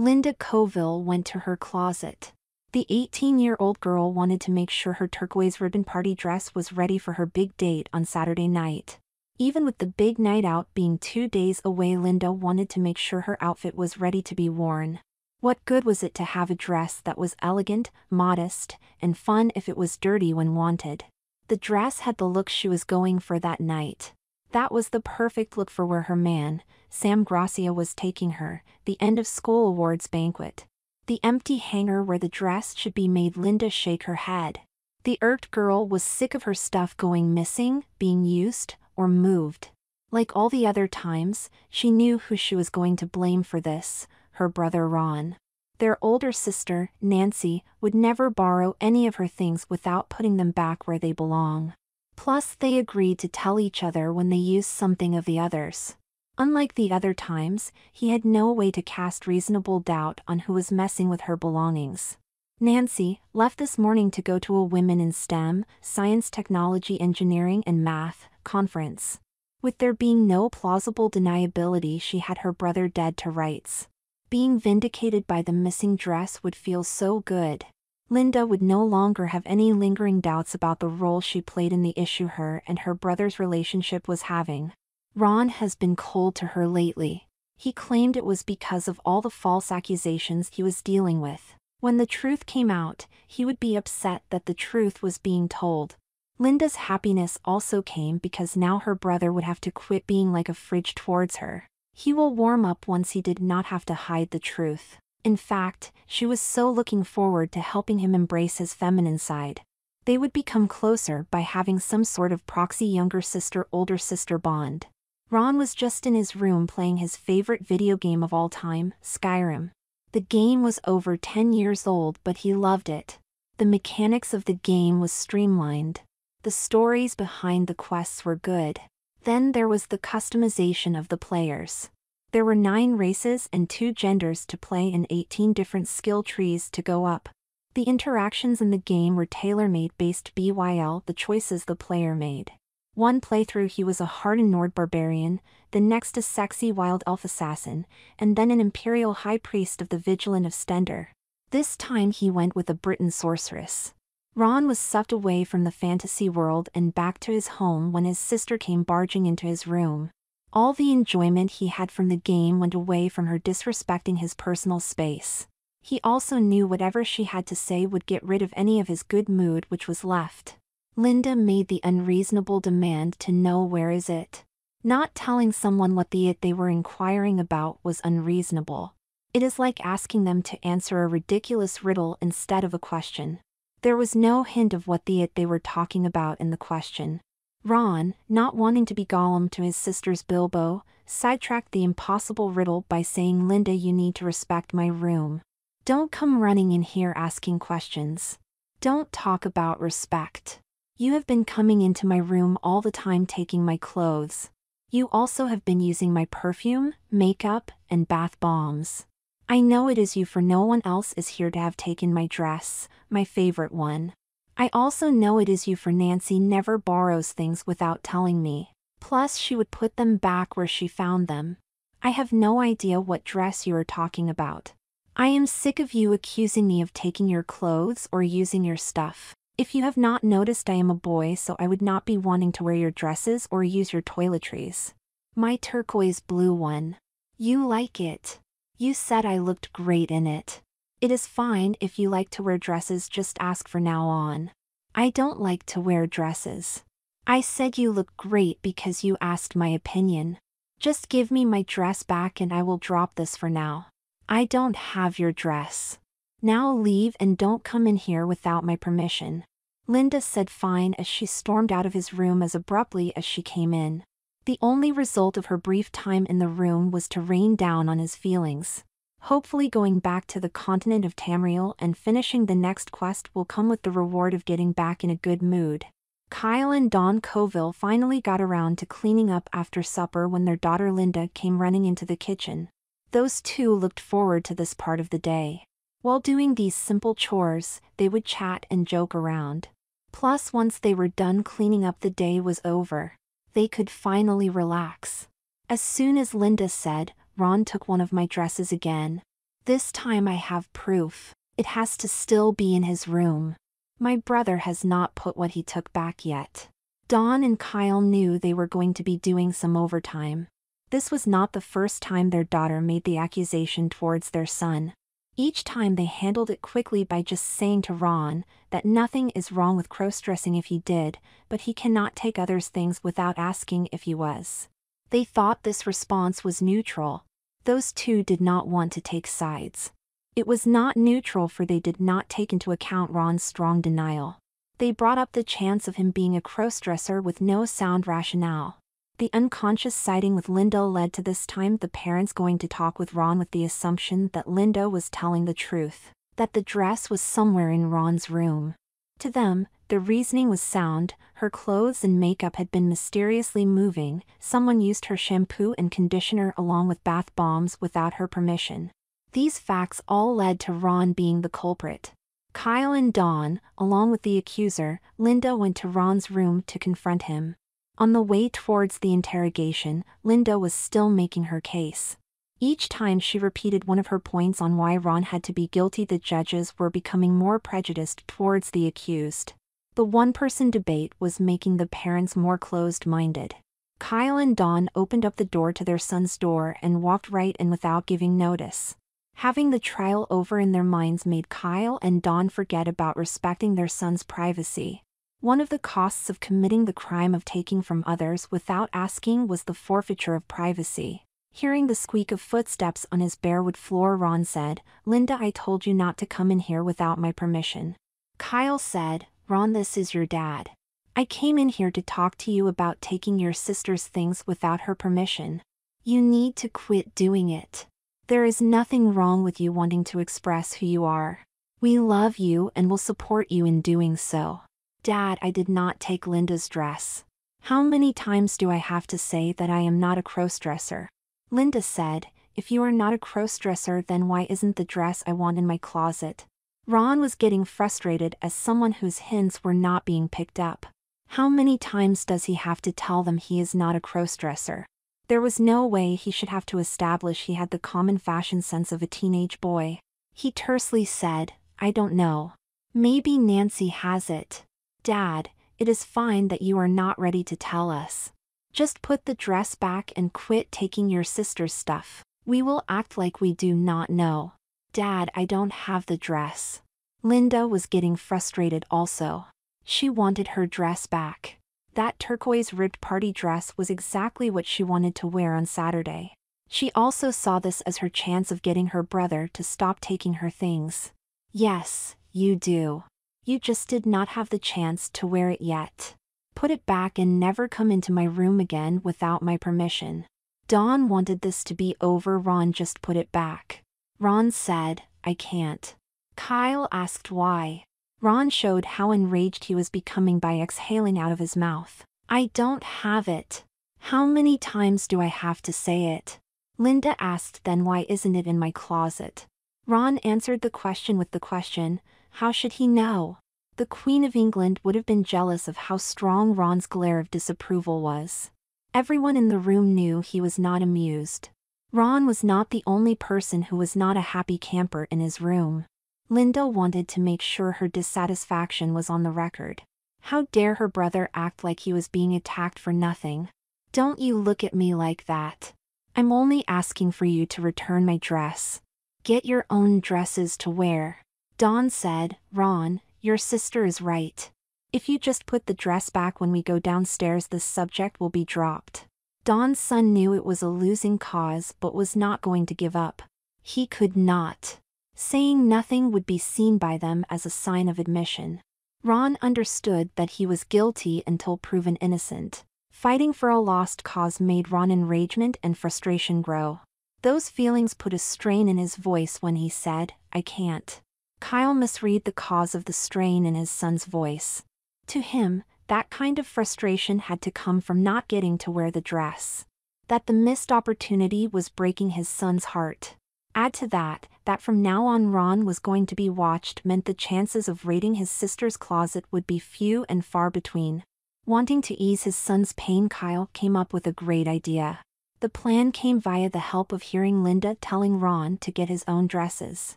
Linda Coville went to her closet. The 18-year-old girl wanted to make sure her turquoise ribbon party dress was ready for her big date on Saturday night. Even with the big night out being 2 days away, Linda wanted to make sure her outfit was ready to be worn. What good was it to have a dress that was elegant, modest, and fun if it was dirty when wanted? The dress had the look she was going for that night. That was the perfect look for where her man, Sam Gracia, was taking her, the end-of-school awards banquet. The empty hanger where the dress should be made Linda shake her head. The irked girl was sick of her stuff going missing, being used, or moved. Like all the other times, she knew who she was going to blame for this: her brother Ron. Their older sister, Nancy, would never borrow any of her things without putting them back where they belong. Plus, they agreed to tell each other when they used something of the other's. Unlike the other times, he had no way to cast reasonable doubt on who was messing with her belongings. Nancy left this morning to go to a Women in STEM, Science, Technology, Engineering, and Math conference. With there being no plausible deniability she had her brother dead to rights. Being vindicated by the missing dress would feel so good. Linda would no longer have any lingering doubts about the role she played in the issue her and her brother's relationship was having. Ron has been cold to her lately. He claimed it was because of all the false accusations he was dealing with. When the truth came out, he would be upset that the truth was being told. Linda's happiness also came because now her brother would have to quit being like a fridge towards her. He will warm up once he did not have to hide the truth. In fact, she was so looking forward to helping him embrace his feminine side. They would become closer by having some sort of proxy younger sister-older sister bond. Ron was just in his room playing his favorite video game of all time, Skyrim. The game was over 10 years old, but he loved it. The mechanics of the game was streamlined. The stories behind the quests were good. Then there was the customization of the players. There were 9 races and 2 genders to play and 18 different skill trees to go up. The interactions in the game were tailor-made based BYL the choices the player made. One playthrough he was a hardened Nord barbarian, the next a sexy wild elf assassin, and then an imperial high priest of the Vigilant of Stender. This time he went with a Briton sorceress. Ron was sucked away from the fantasy world and back to his home when his sister came barging into his room. All the enjoyment he had from the game went away from her disrespecting his personal space. He also knew whatever she had to say would get rid of any of his good mood which was left. Linda made the unreasonable demand to know where is it. Not telling someone what the it they were inquiring about was unreasonable. It is like asking them to answer a ridiculous riddle instead of a question. There was no hint of what the it they were talking about in the question. Ron, not wanting to be Gollum to his sister's Bilbo, sidetracked the impossible riddle by saying, "Linda, you need to respect my room. Don't come running in here asking questions. Don't talk about respect. You have been coming into my room all the time taking my clothes. You also have been using my perfume, makeup, and bath bombs. I know it is you, for no one else is here to have taken my dress, my favorite one. I also know it is you, for Nancy never borrows things without telling me. Plus she would put them back where she found them. I have no idea what dress you are talking about. I am sick of you accusing me of taking your clothes or using your stuff. If you have not noticed, I am a boy, so I would not be wanting to wear your dresses or use your toiletries. My turquoise blue one. You like it. You said I looked great in it. It is fine if you like to wear dresses, just ask from now on. I don't like to wear dresses. I said you look great because you asked my opinion. Just give me my dress back and I will drop this for now. I don't have your dress. Now leave and don't come in here without my permission." Linda said fine as she stormed out of his room as abruptly as she came in. The only result of her brief time in the room was to rain down on his feelings. Hopefully going back to the continent of Tamriel and finishing the next quest will come with the reward of getting back in a good mood. Kyle and Dawn Coville finally got around to cleaning up after supper when their daughter Linda came running into the kitchen. Those two looked forward to this part of the day. While doing these simple chores, they would chat and joke around. Plus, once they were done cleaning up, the day was over. They could finally relax. As soon as Linda said, "Ron took one of my dresses again," This time I have proof. It has to still be in his room. My brother has not put what he took back yet. Dawn and Kyle knew they were going to be doing some overtime. This was not the first time their daughter made the accusation towards their son. Each time they handled it quickly by just saying to Ron that nothing is wrong with crossdressing if he did, but he cannot take others' things without asking if he was. They thought this response was neutral. Those two did not want to take sides. It was not neutral, for they did not take into account Ron's strong denial. They brought up the chance of him being a crossdresser with no sound rationale. The unconscious siding with Linda led to this time the parents going to talk with Ron with the assumption that Linda was telling the truth, that the dress was somewhere in Ron's room. To them, the reasoning was sound. Her clothes and makeup had been mysteriously moving. Someone used her shampoo and conditioner along with bath bombs without her permission. These facts all led to Ron being the culprit. Kyle and Dawn, along with the accuser, Linda, went to Ron's room to confront him. On the way towards the interrogation, Linda was still making her case. Each time she repeated one of her points on why Ron had to be guilty, the judges were becoming more prejudiced towards the accused. The one-person debate was making the parents more closed-minded. Kyle and Dawn opened up the door to their son's door and walked right in without giving notice. Having the trial over in their minds made Kyle and Dawn forget about respecting their son's privacy. One of the costs of committing the crime of taking from others without asking was the forfeiture of privacy. Hearing the squeak of footsteps on his bare wood floor, Ron said, "Linda, I told you not to come in here without my permission." Kyle said, "Ron, this is your dad. I came in here to talk to you about taking your sister's things without her permission. You need to quit doing it. There is nothing wrong with you wanting to express who you are. We love you and will support you in doing so." "Dad, I did not take Linda's dress. How many times do I have to say that I am not a crossdresser?" Linda said, "If you are not a crossdresser, then why isn't the dress I want in my closet?" Ron was getting frustrated as someone whose hints were not being picked up. How many times does he have to tell them he is not a crossdresser? There was no way he should have to establish he had the common fashion sense of a teenage boy. He tersely said, "I don't know. Maybe Nancy has it." "Dad, it is fine that you are not ready to tell us. Just put the dress back and quit taking your sister's stuff. We will act like we do not know." "Dad, I don't have the dress." Linda was getting frustrated also. She wanted her dress back. That turquoise ribbed party dress was exactly what she wanted to wear on Saturday. She also saw this as her chance of getting her brother to stop taking her things. "Yes, you do. You just did not have the chance to wear it yet. Put it back and never come into my room again without my permission." Dawn wanted this to be over. "Ron, just put it back." Ron said, "I can't." Kyle asked why. Ron showed how enraged he was becoming by exhaling out of his mouth, "I don't have it. How many times do I have to say it?" Linda asked, "Then why isn't it in my closet?" Ron answered the question with the question. How should he know? The Queen of England would have been jealous of how strong Ron's glare of disapproval was. Everyone in the room knew he was not amused. Ron was not the only person who was not a happy camper in his room. Linda wanted to make sure her dissatisfaction was on the record. How dare her brother act like he was being attacked for nothing? "Don't you look at me like that. I'm only asking for you to return my dress. Get your own dresses to wear." Dawn said, "Ron, your sister is right. If you just put the dress back when we go downstairs, this subject will be dropped." Dawn's son knew it was a losing cause but was not going to give up. He could not. Saying nothing would be seen by them as a sign of admission. Ron understood that he was guilty until proven innocent. Fighting for a lost cause made Ron's enragement and frustration grow. Those feelings put a strain in his voice when he said, "I can't." Kyle misread the cause of the strain in his son's voice. To him, that kind of frustration had to come from not getting to wear the dress. That the missed opportunity was breaking his son's heart. Add to that from now on Ron was going to be watched meant the chances of raiding his sister's closet would be few and far between. Wanting to ease his son's pain, Kyle came up with a great idea. The plan came via the help of hearing Linda telling Ron to get his own dresses.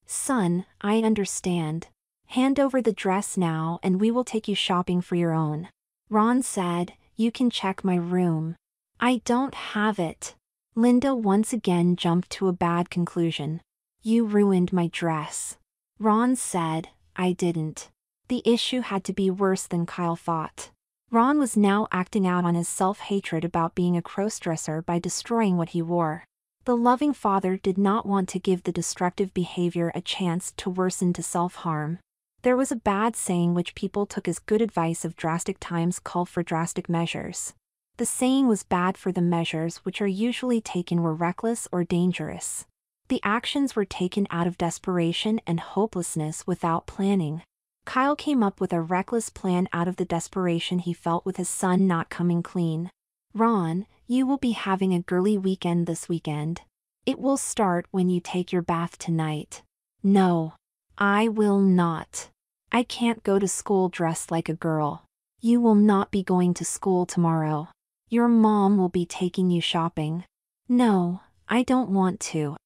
"Son, I understand. Hand over the dress now and we will take you shopping for your own." Ron said, "You can check my room." "I don't have it." Linda once again jumped to a bad conclusion. "You ruined my dress." Ron said, "I didn't." The issue had to be worse than Kyle thought. Ron was now acting out on his self-hatred about being a crossdresser by destroying what he wore. The loving father did not want to give the destructive behavior a chance to worsen to self-harm. There was a bad saying which people took as good advice of drastic times called for drastic measures. The saying was bad for the measures which are usually taken were reckless or dangerous. The actions were taken out of desperation and hopelessness without planning. Kyle came up with a reckless plan out of the desperation he felt with his son not coming clean. "Ron, you will be having a girly weekend this weekend. It will start when you take your bath tonight." "No. I will not. I can't go to school dressed like a girl." "You will not be going to school tomorrow. Your mom will be taking you shopping." "No, I don't want to.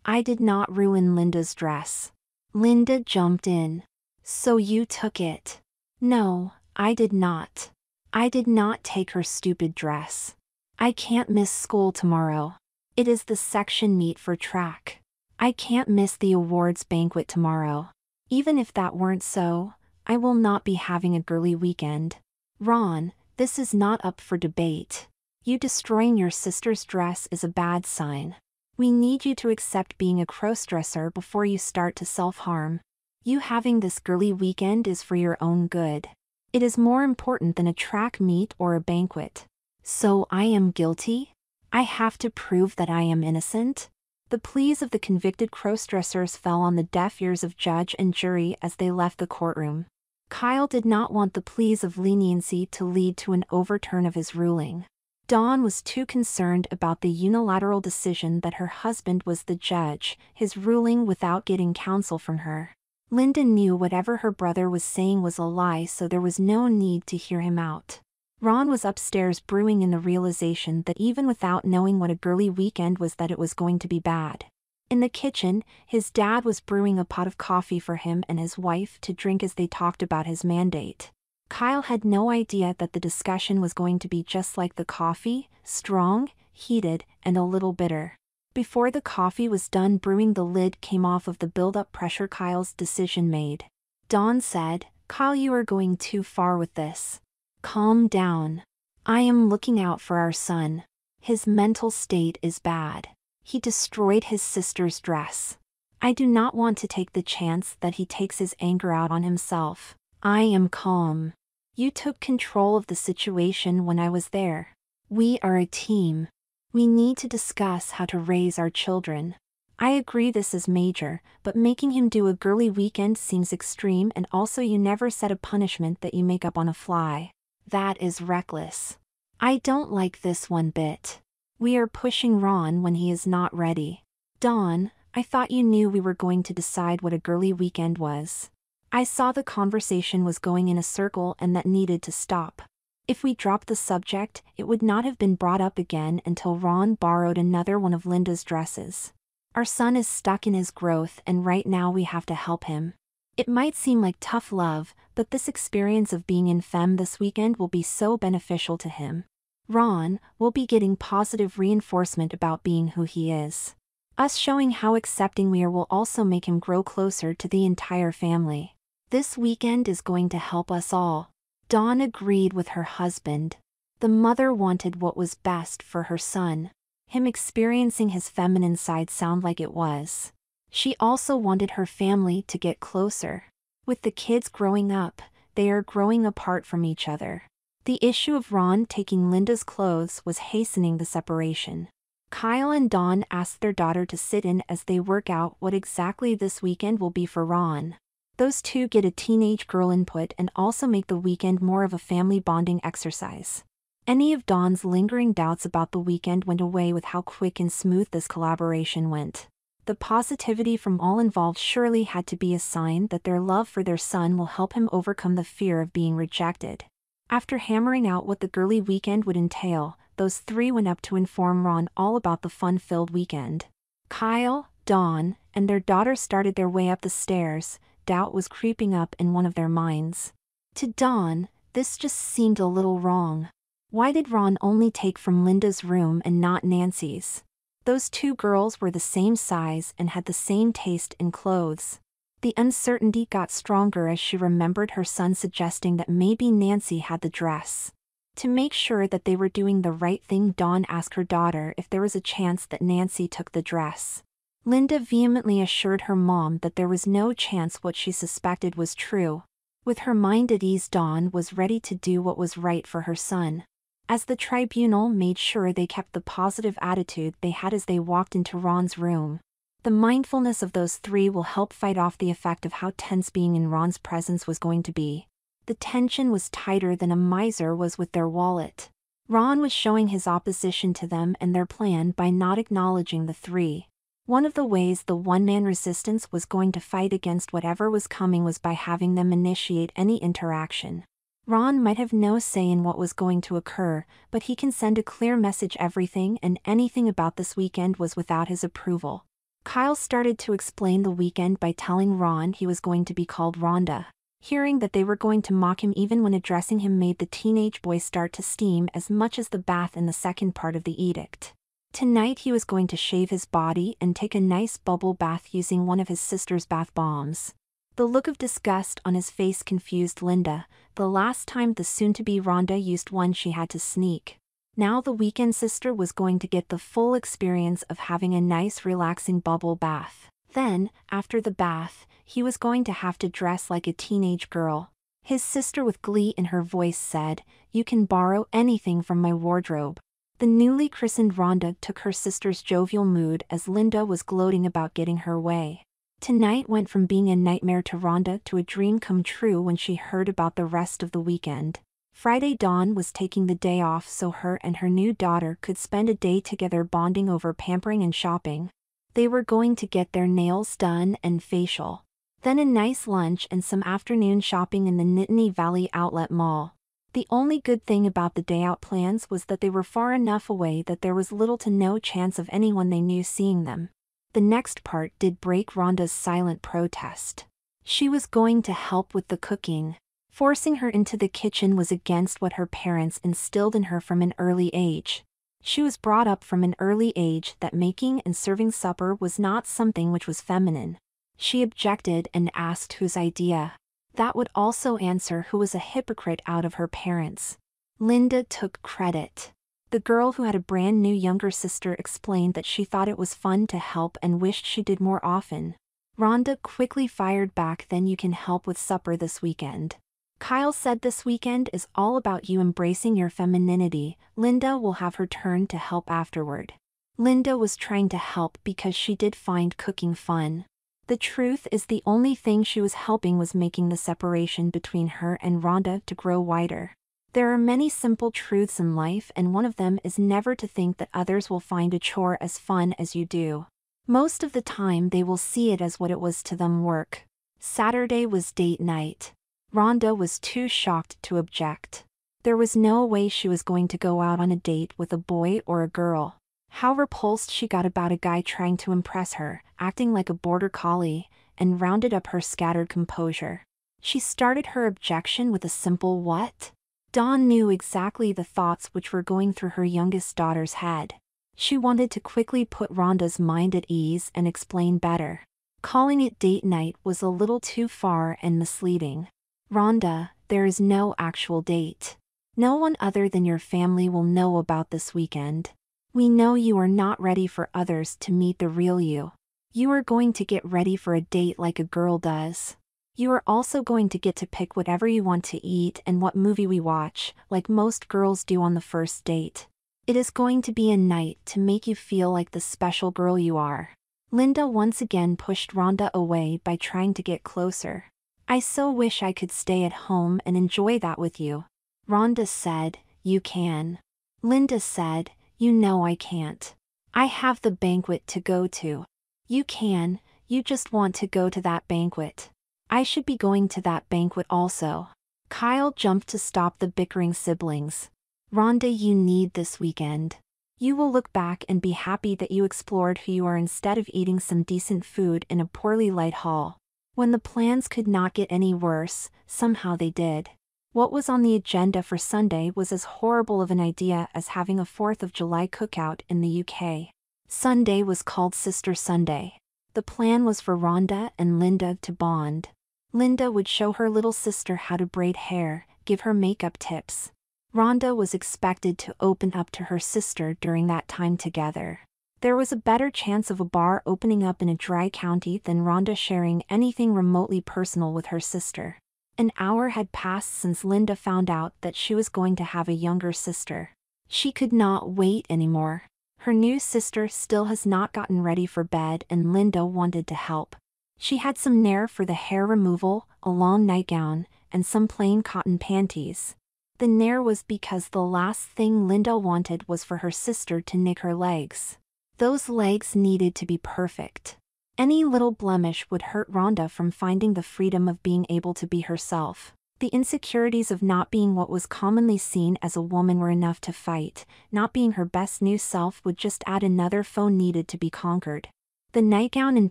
I did not ruin Linda's dress." Linda jumped in. "So you took it?" "No, I did not. I did not take her stupid dress. I can't miss school tomorrow. It is the section meet for track. I can't miss the awards banquet tomorrow. Even if that weren't so, I will not be having a girly weekend." "Ron, this is not up for debate. You destroying your sister's dress is a bad sign. We need you to accept being a crossdresser before you start to self-harm. You having this girly weekend is for your own good. It is more important than a track meet or a banquet." "So I am guilty? I have to prove that I am innocent?" The pleas of the convicted crossdressers fell on the deaf ears of judge and jury as they left the courtroom. Kyle did not want the pleas of leniency to lead to an overturn of his ruling. Dawn was too concerned about the unilateral decision that her husband was the judge, his ruling without getting counsel from her. Linda knew whatever her brother was saying was a lie, so there was no need to hear him out. Ron was upstairs brewing in the realization that even without knowing what a girly weekend was that it was going to be bad. In the kitchen, his dad was brewing a pot of coffee for him and his wife to drink as they talked about his mandate. Kyle had no idea that the discussion was going to be just like the coffee, strong, heated, and a little bitter. Before the coffee was done brewing, the lid came off of the build-up pressure Kyle's decision made. Dawn said, "Kyle, you are going too far with this. Calm down. I am looking out for our son. His mental state is bad. He destroyed his sister's dress. I do not want to take the chance that he takes his anger out on himself. I am calm. You took control of the situation when I was there. We are a team. We need to discuss how to raise our children. I agree this is major, but making him do a girly weekend seems extreme, and also you never set a punishment that you make up on a fly. That is reckless. I don't like this one bit. We are pushing Ron when he is not ready." "Dawn, I thought you knew we were going to decide what a girly weekend was. I saw the conversation was going in a circle and that needed to stop. If we dropped the subject, it would not have been brought up again until Ron borrowed another one of Linda's dresses. Our son is stuck in his growth and right now we have to help him. It might seem like tough love, but this experience of being in Femme this weekend will be so beneficial to him. Ron will be getting positive reinforcement about being who he is. Us showing how accepting we are will also make him grow closer to the entire family. This weekend is going to help us all." Dawn agreed with her husband. The mother wanted what was best for her son. Him experiencing his feminine side sound like it was. She also wanted her family to get closer. With the kids growing up, they are growing apart from each other. The issue of Ron taking Linda's clothes was hastening the separation. Kyle and Dawn asked their daughter to sit in as they work out what exactly this weekend will be for Ron. Those two get a teenage girl input and also make the weekend more of a family bonding exercise. Any of Dawn's lingering doubts about the weekend went away with how quick and smooth this collaboration went. The positivity from all involved surely had to be a sign that their love for their son will help him overcome the fear of being rejected. After hammering out what the girly weekend would entail, those three went up to inform Ron all about the fun-filled weekend. Kyle, Dawn, and their daughter started their way up the stairs. Doubt was creeping up in one of their minds. To Dawn, this just seemed a little wrong. Why did Ron only take from Linda's room and not Nancy's? Those two girls were the same size and had the same taste in clothes. The uncertainty got stronger as she remembered her son suggesting that maybe Nancy had the dress. To make sure that they were doing the right thing, Dawn asked her daughter if there was a chance that Nancy took the dress. Linda vehemently assured her mom that there was no chance what she suspected was true. With her mind at ease, Dawn was ready to do what was right for her son. As the tribunal made sure they kept the positive attitude they had as they walked into Ron's room. The mindfulness of those three will help fight off the effect of how tense being in Ron's presence was going to be. The tension was tighter than a miser was with their wallet. Ron was showing his opposition to them and their plan by not acknowledging the three. One of the ways the one-man resistance was going to fight against whatever was coming was by having them initiate any interaction. Ron might have no say in what was going to occur, but he can send a clear message. Everything and anything about this weekend was without his approval. Kyle started to explain the weekend by telling Ron he was going to be called Rhonda. Hearing that they were going to mock him even when addressing him made the teenage boy start to steam as much as the bath in the second part of the edict. Tonight he was going to shave his body and take a nice bubble bath using one of his sister's bath bombs. The look of disgust on his face confused Linda. The last time the soon-to-be Rhonda used one, she had to sneak. Now the weekend sister was going to get the full experience of having a nice relaxing bubble bath. Then, after the bath, he was going to have to dress like a teenage girl. His sister, with glee in her voice, said, "You can borrow anything from my wardrobe." The newly christened Rhonda took her sister's jovial mood as Linda was gloating about getting her way. Tonight went from being a nightmare to Rhonda to a dream come true when she heard about the rest of the weekend. Friday, Dawn was taking the day off so her and her new daughter could spend a day together bonding over pampering and shopping. They were going to get their nails done and facial. Then a nice lunch and some afternoon shopping in the Nittany Valley Outlet Mall. The only good thing about the day out plans was that they were far enough away that there was little to no chance of anyone they knew seeing them. The next part did break Rhonda's silent protest. She was going to help with the cooking. Forcing her into the kitchen was against what her parents instilled in her from an early age. She was brought up from an early age that making and serving supper was not something which was feminine. She objected and asked whose idea. That would also answer who was a hypocrite out of her parents. Linda took credit. The girl who had a brand new younger sister explained that she thought it was fun to help and wished she did more often. Rhonda quickly fired back, "Then you can help with supper this weekend." Kyle said, "This weekend is all about you embracing your femininity. Linda will have her turn to help afterward." Linda was trying to help because she did find cooking fun. The truth is, the only thing she was helping was making the separation between her and Rhonda to grow wider. There are many simple truths in life, and one of them is never to think that others will find a chore as fun as you do. Most of the time they will see it as what it was to them, work. Saturday was date night. Rhonda was too shocked to object. There was no way she was going to go out on a date with a boy or a girl. How repulsed she got about a guy trying to impress her, acting like a border collie, and rounded up her scattered composure. She started her objection with a simple "what?" Dawn knew exactly the thoughts which were going through her youngest daughter's head. She wanted to quickly put Rhonda's mind at ease and explain better. Calling it date night was a little too far and misleading. "Rhonda, there is no actual date. No one other than your family will know about this weekend. We know you are not ready for others to meet the real you. You are going to get ready for a date like a girl does. You are also going to get to pick whatever you want to eat and what movie we watch, like most girls do on the first date. It is going to be a night to make you feel like the special girl you are." Linda once again pushed Rhonda away by trying to get closer. "I so wish I could stay at home and enjoy that with you." Rhonda said, "You can." Linda said, "You know I can't. I have the banquet to go to." "You can, you just want to go to that banquet. I should be going to that banquet also." Kyle jumped to stop the bickering siblings. Rhonda, you need this weekend. You will look back and be happy that you explored who you are instead of eating some decent food in a poorly lit hall. When the plans could not get any worse, somehow they did. What was on the agenda for Sunday was as horrible of an idea as having a 4th of July cookout in the UK. Sunday was called Sister Sunday. The plan was for Rhonda and Linda to bond. Linda would show her little sister how to braid hair, give her makeup tips. Rhonda was expected to open up to her sister during that time together. There was a better chance of a bar opening up in a dry county than Rhonda sharing anything remotely personal with her sister. An hour had passed since Linda found out that she was going to have a younger sister. She could not wait anymore. Her new sister still has not gotten ready for bed and Linda wanted to help. She had some nair for the hair removal, a long nightgown, and some plain cotton panties. The nair was because the last thing Linda wanted was for her sister to nick her legs. Those legs needed to be perfect. Any little blemish would hurt Rhonda from finding the freedom of being able to be herself. The insecurities of not being what was commonly seen as a woman were enough to fight. Not being her best new self would just add another foe needed to be conquered. The nightgown and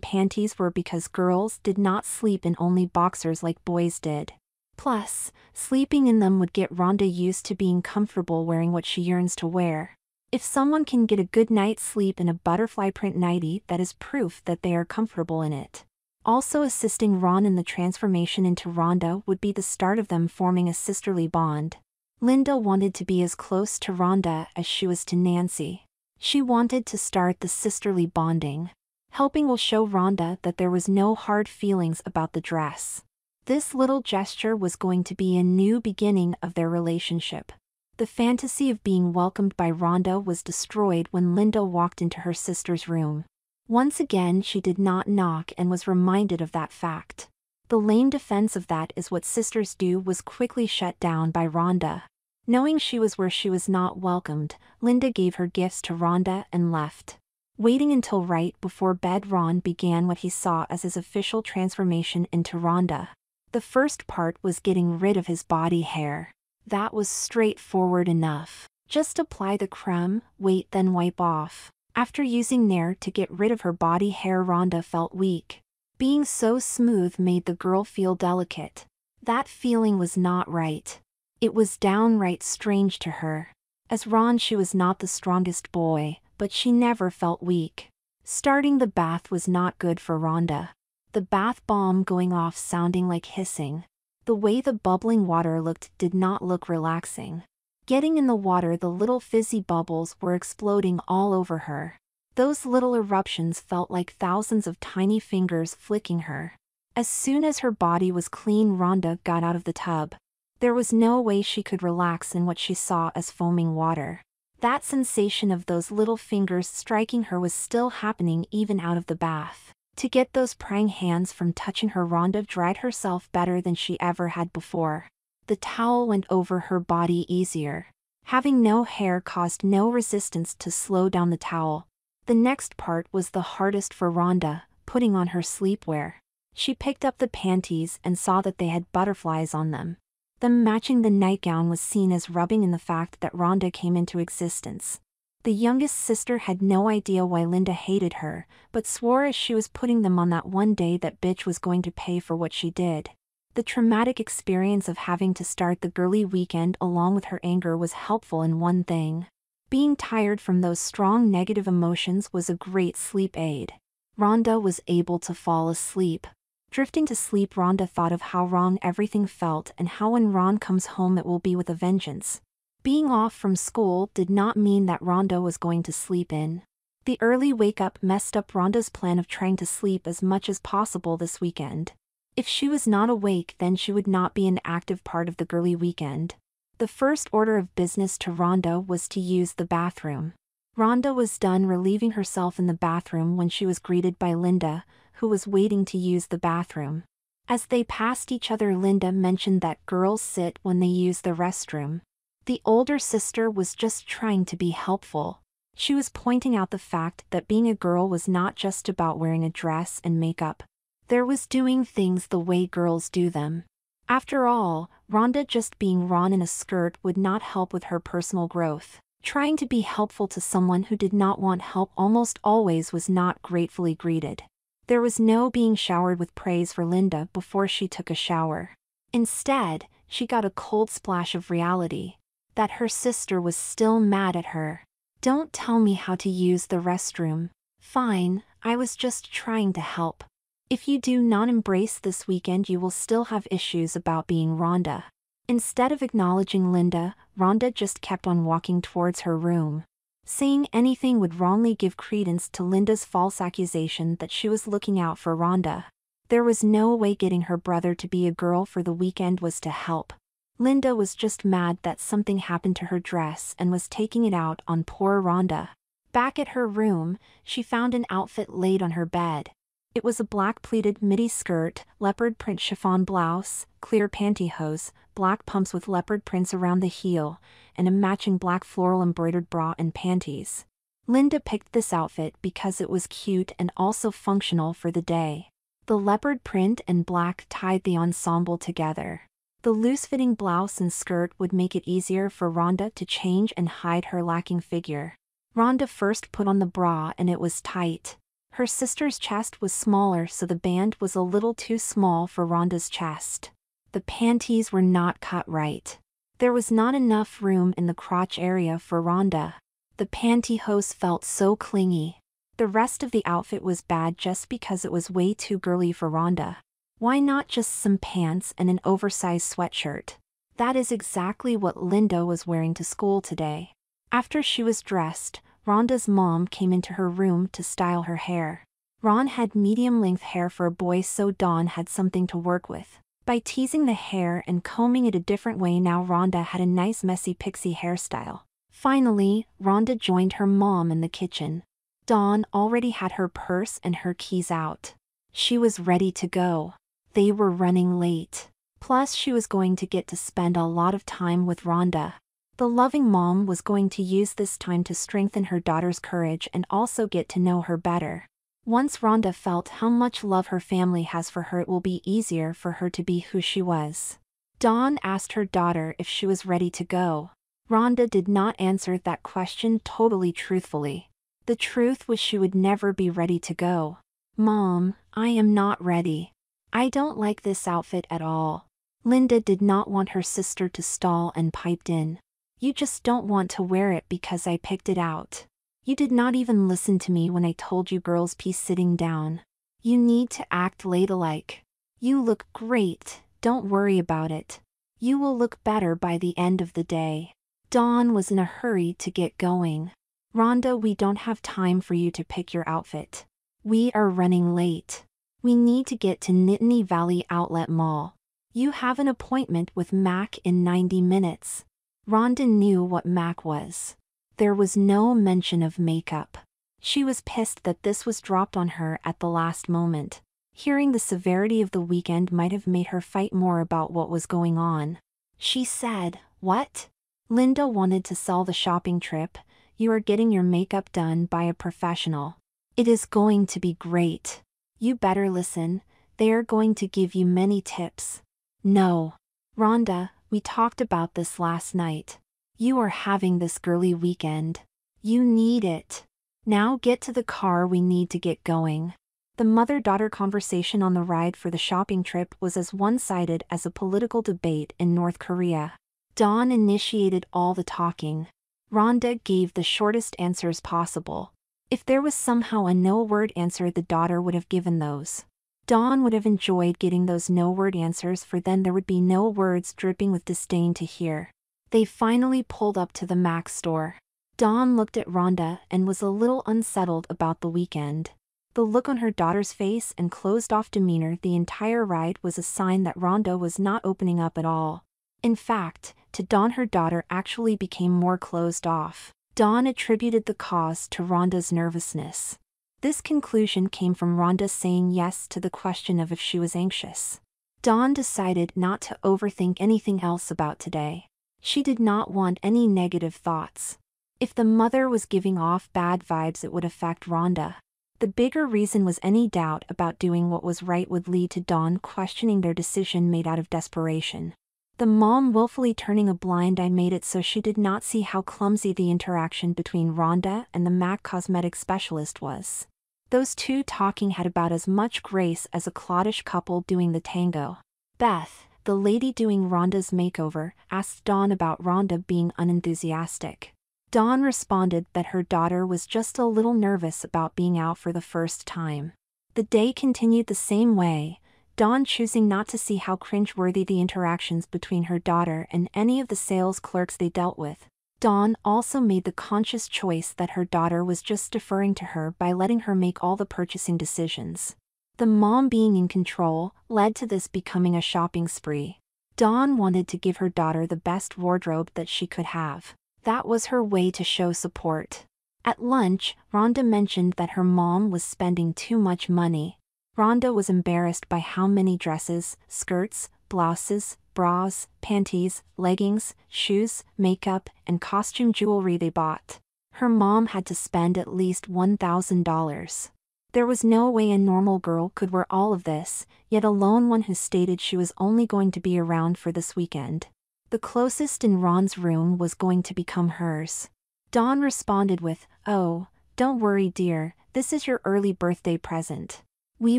panties were because girls did not sleep in only boxers like boys did. Plus, sleeping in them would get Rhonda used to being comfortable wearing what she yearns to wear. If someone can get a good night's sleep in a butterfly print nightie, that is proof that they are comfortable in it. Also assisting Ron in the transformation into Rhonda would be the start of them forming a sisterly bond. Linda wanted to be as close to Rhonda as she was to Nancy. She wanted to start the sisterly bonding. Helping will show Rhonda that there was no hard feelings about the dress. This little gesture was going to be a new beginning of their relationship. The fantasy of being welcomed by Rhonda was destroyed when Linda walked into her sister's room. Once again she did not knock and was reminded of that fact. The lame defense of that is what sisters do was quickly shut down by Rhonda. Knowing she was where she was not welcomed, Linda gave her gifts to Rhonda and left. Waiting until right before bed, Ron began what he saw as his official transformation into Rhonda. The first part was getting rid of his body hair. That was straightforward enough. Just apply the creme, wait, then wipe off. After using Nair to get rid of her body hair, Rhonda felt weak. Being so smooth made the girl feel delicate. That feeling was not right. It was downright strange to her. As Ron, she was not the strongest boy, but she never felt weak. Starting the bath was not good for Rhonda. The bath bomb going off sounding like hissing. The way the bubbling water looked did not look relaxing. Getting in the water, the little fizzy bubbles were exploding all over her. Those little eruptions felt like thousands of tiny fingers flicking her. As soon as her body was clean, Rhonda got out of the tub. There was no way she could relax in what she saw as foaming water. That sensation of those little fingers striking her was still happening even out of the bath. To get those prying hands from touching her, Rhonda dried herself better than she ever had before. The towel went over her body easier. Having no hair caused no resistance to slow down the towel. The next part was the hardest for Rhonda, putting on her sleepwear. She picked up the panties and saw that they had butterflies on them. Them matching the nightgown was seen as rubbing in the fact that Rhonda came into existence. The youngest sister had no idea why Linda hated her, but swore as she was putting them on that one day that bitch was going to pay for what she did. The traumatic experience of having to start the girly weekend along with her anger was helpful in one thing. Being tired from those strong negative emotions was a great sleep aid. Rhonda was able to fall asleep. Drifting to sleep, Rhonda thought of how wrong everything felt and how when Ron comes home it will be with a vengeance. Being off from school did not mean that Rhonda was going to sleep in. The early wake-up messed up Rhonda's plan of trying to sleep as much as possible this weekend. If she was not awake, then she would not be an active part of the girly weekend. The first order of business to Rhonda was to use the bathroom. Rhonda was done relieving herself in the bathroom when she was greeted by Linda, who was waiting to use the bathroom. As they passed each other, Linda mentioned that girls sit when they use the restroom. The older sister was just trying to be helpful. She was pointing out the fact that being a girl was not just about wearing a dress and makeup. There was doing things the way girls do them. After all, Rhonda just being Ron in a skirt would not help with her personal growth. Trying to be helpful to someone who did not want help almost always was not gratefully greeted. There was no being showered with praise for Linda before she took a shower. Instead, she got a cold splash of reality. That her sister was still mad at her. "Don't tell me how to use the restroom." "Fine, I was just trying to help. If you do not embrace this weekend, you will still have issues about being Rhonda." Instead of acknowledging Linda, Rhonda just kept on walking towards her room. Saying anything would wrongly give credence to Linda's false accusation that she was looking out for Rhonda. There was no way getting her brother to be a girl for the weekend was to help. Linda was just mad that something happened to her dress and was taking it out on poor Rhonda. Back at her room, she found an outfit laid on her bed. It was a black pleated midi skirt, leopard print chiffon blouse, clear pantyhose, black pumps with leopard prints around the heel, and a matching black floral embroidered bra and panties. Linda picked this outfit because it was cute and also functional for the day. The leopard print and black tied the ensemble together. The loose-fitting blouse and skirt would make it easier for Rhonda to change and hide her lacking figure. Rhonda first put on the bra and it was tight. Her sister's chest was smaller, so the band was a little too small for Rhonda's chest. The panties were not cut right. There was not enough room in the crotch area for Rhonda. The pantyhose felt so clingy. The rest of the outfit was bad just because it was way too girly for Rhonda. Why not just some pants and an oversized sweatshirt? That is exactly what Linda was wearing to school today. After she was dressed, Rhonda's mom came into her room to style her hair. Ron had medium-length hair for a boy, so Dawn had something to work with. By teasing the hair and combing it a different way, now Rhonda had a nice messy pixie hairstyle. Finally, Rhonda joined her mom in the kitchen. Dawn already had her purse and her keys out. She was ready to go. They were running late. Plus, she was going to get to spend a lot of time with Rhonda. The loving mom was going to use this time to strengthen her daughter's courage and also get to know her better. Once Rhonda felt how much love her family has for her, it will be easier for her to be who she was. Dawn asked her daughter if she was ready to go. Rhonda did not answer that question totally truthfully. The truth was she would never be ready to go. "Mom, I am not ready. I don't like this outfit at all." Linda did not want her sister to stall and piped in. "You just don't want to wear it because I picked it out. You did not even listen to me when I told you girls be sitting down. You need to act ladylike. You look great, don't worry about it. You will look better by the end of the day." Dawn was in a hurry to get going. "Rhonda, we don't have time for you to pick your outfit. We are running late. We need to get to Nittany Valley Outlet Mall. You have an appointment with Mac in 90 minutes. Rhonda knew what Mac was. There was no mention of makeup. She was pissed that this was dropped on her at the last moment. Hearing the severity of the weekend might have made her fight more about what was going on. She said, "What?" Linda wanted to sell the shopping trip. "You are getting your makeup done by a professional. It is going to be great. You better listen. They are going to give you many tips." "No. Rhonda, we talked about this last night. You are having this girly weekend. You need it. Now get to the car, we need to get going." The mother-daughter conversation on the ride for the shopping trip was as one-sided as a political debate in North Korea. Dawn initiated all the talking. Rhonda gave the shortest answers possible. If there was somehow a no-word answer, the daughter would have given those. Dawn would have enjoyed getting those no-word answers, for then there would be no words dripping with disdain to hear. They finally pulled up to the Mac store. Dawn looked at Rhonda and was a little unsettled about the weekend. The look on her daughter's face and closed-off demeanor the entire ride was a sign that Rhonda was not opening up at all. In fact, to Dawn, her daughter actually became more closed off. Dawn attributed the cause to Rhonda's nervousness. This conclusion came from Rhonda saying yes to the question of if she was anxious. Dawn decided not to overthink anything else about today. She did not want any negative thoughts. If the mother was giving off bad vibes, it would affect Rhonda. The bigger reason was any doubt about doing what was right would lead to Dawn questioning their decision made out of desperation. The mom willfully turning a blind eye made it so she did not see how clumsy the interaction between Rhonda and the MAC cosmetic specialist was. Those two talking had about as much grace as a cloddish couple doing the tango. Beth, the lady doing Rhonda's makeover, asked Dawn about Rhonda being unenthusiastic. Dawn responded that her daughter was just a little nervous about being out for the first time. The day continued the same way, Dawn choosing not to see how cringeworthy the interactions between her daughter and any of the sales clerks they dealt with. Dawn also made the conscious choice that her daughter was just deferring to her by letting her make all the purchasing decisions. The mom being in control led to this becoming a shopping spree. Dawn wanted to give her daughter the best wardrobe that she could have. That was her way to show support. At lunch, Rhonda mentioned that her mom was spending too much money. Rhonda was embarrassed by how many dresses, skirts, blouses, bras, panties, leggings, shoes, makeup, and costume jewelry they bought. Her mom had to spend at least $1,000. There was no way a normal girl could wear all of this, yet alone one who stated she was only going to be around for this weekend. The closest in Ron's room was going to become hers. Dawn responded with, "Oh, don't worry dear, this is your early birthday present. We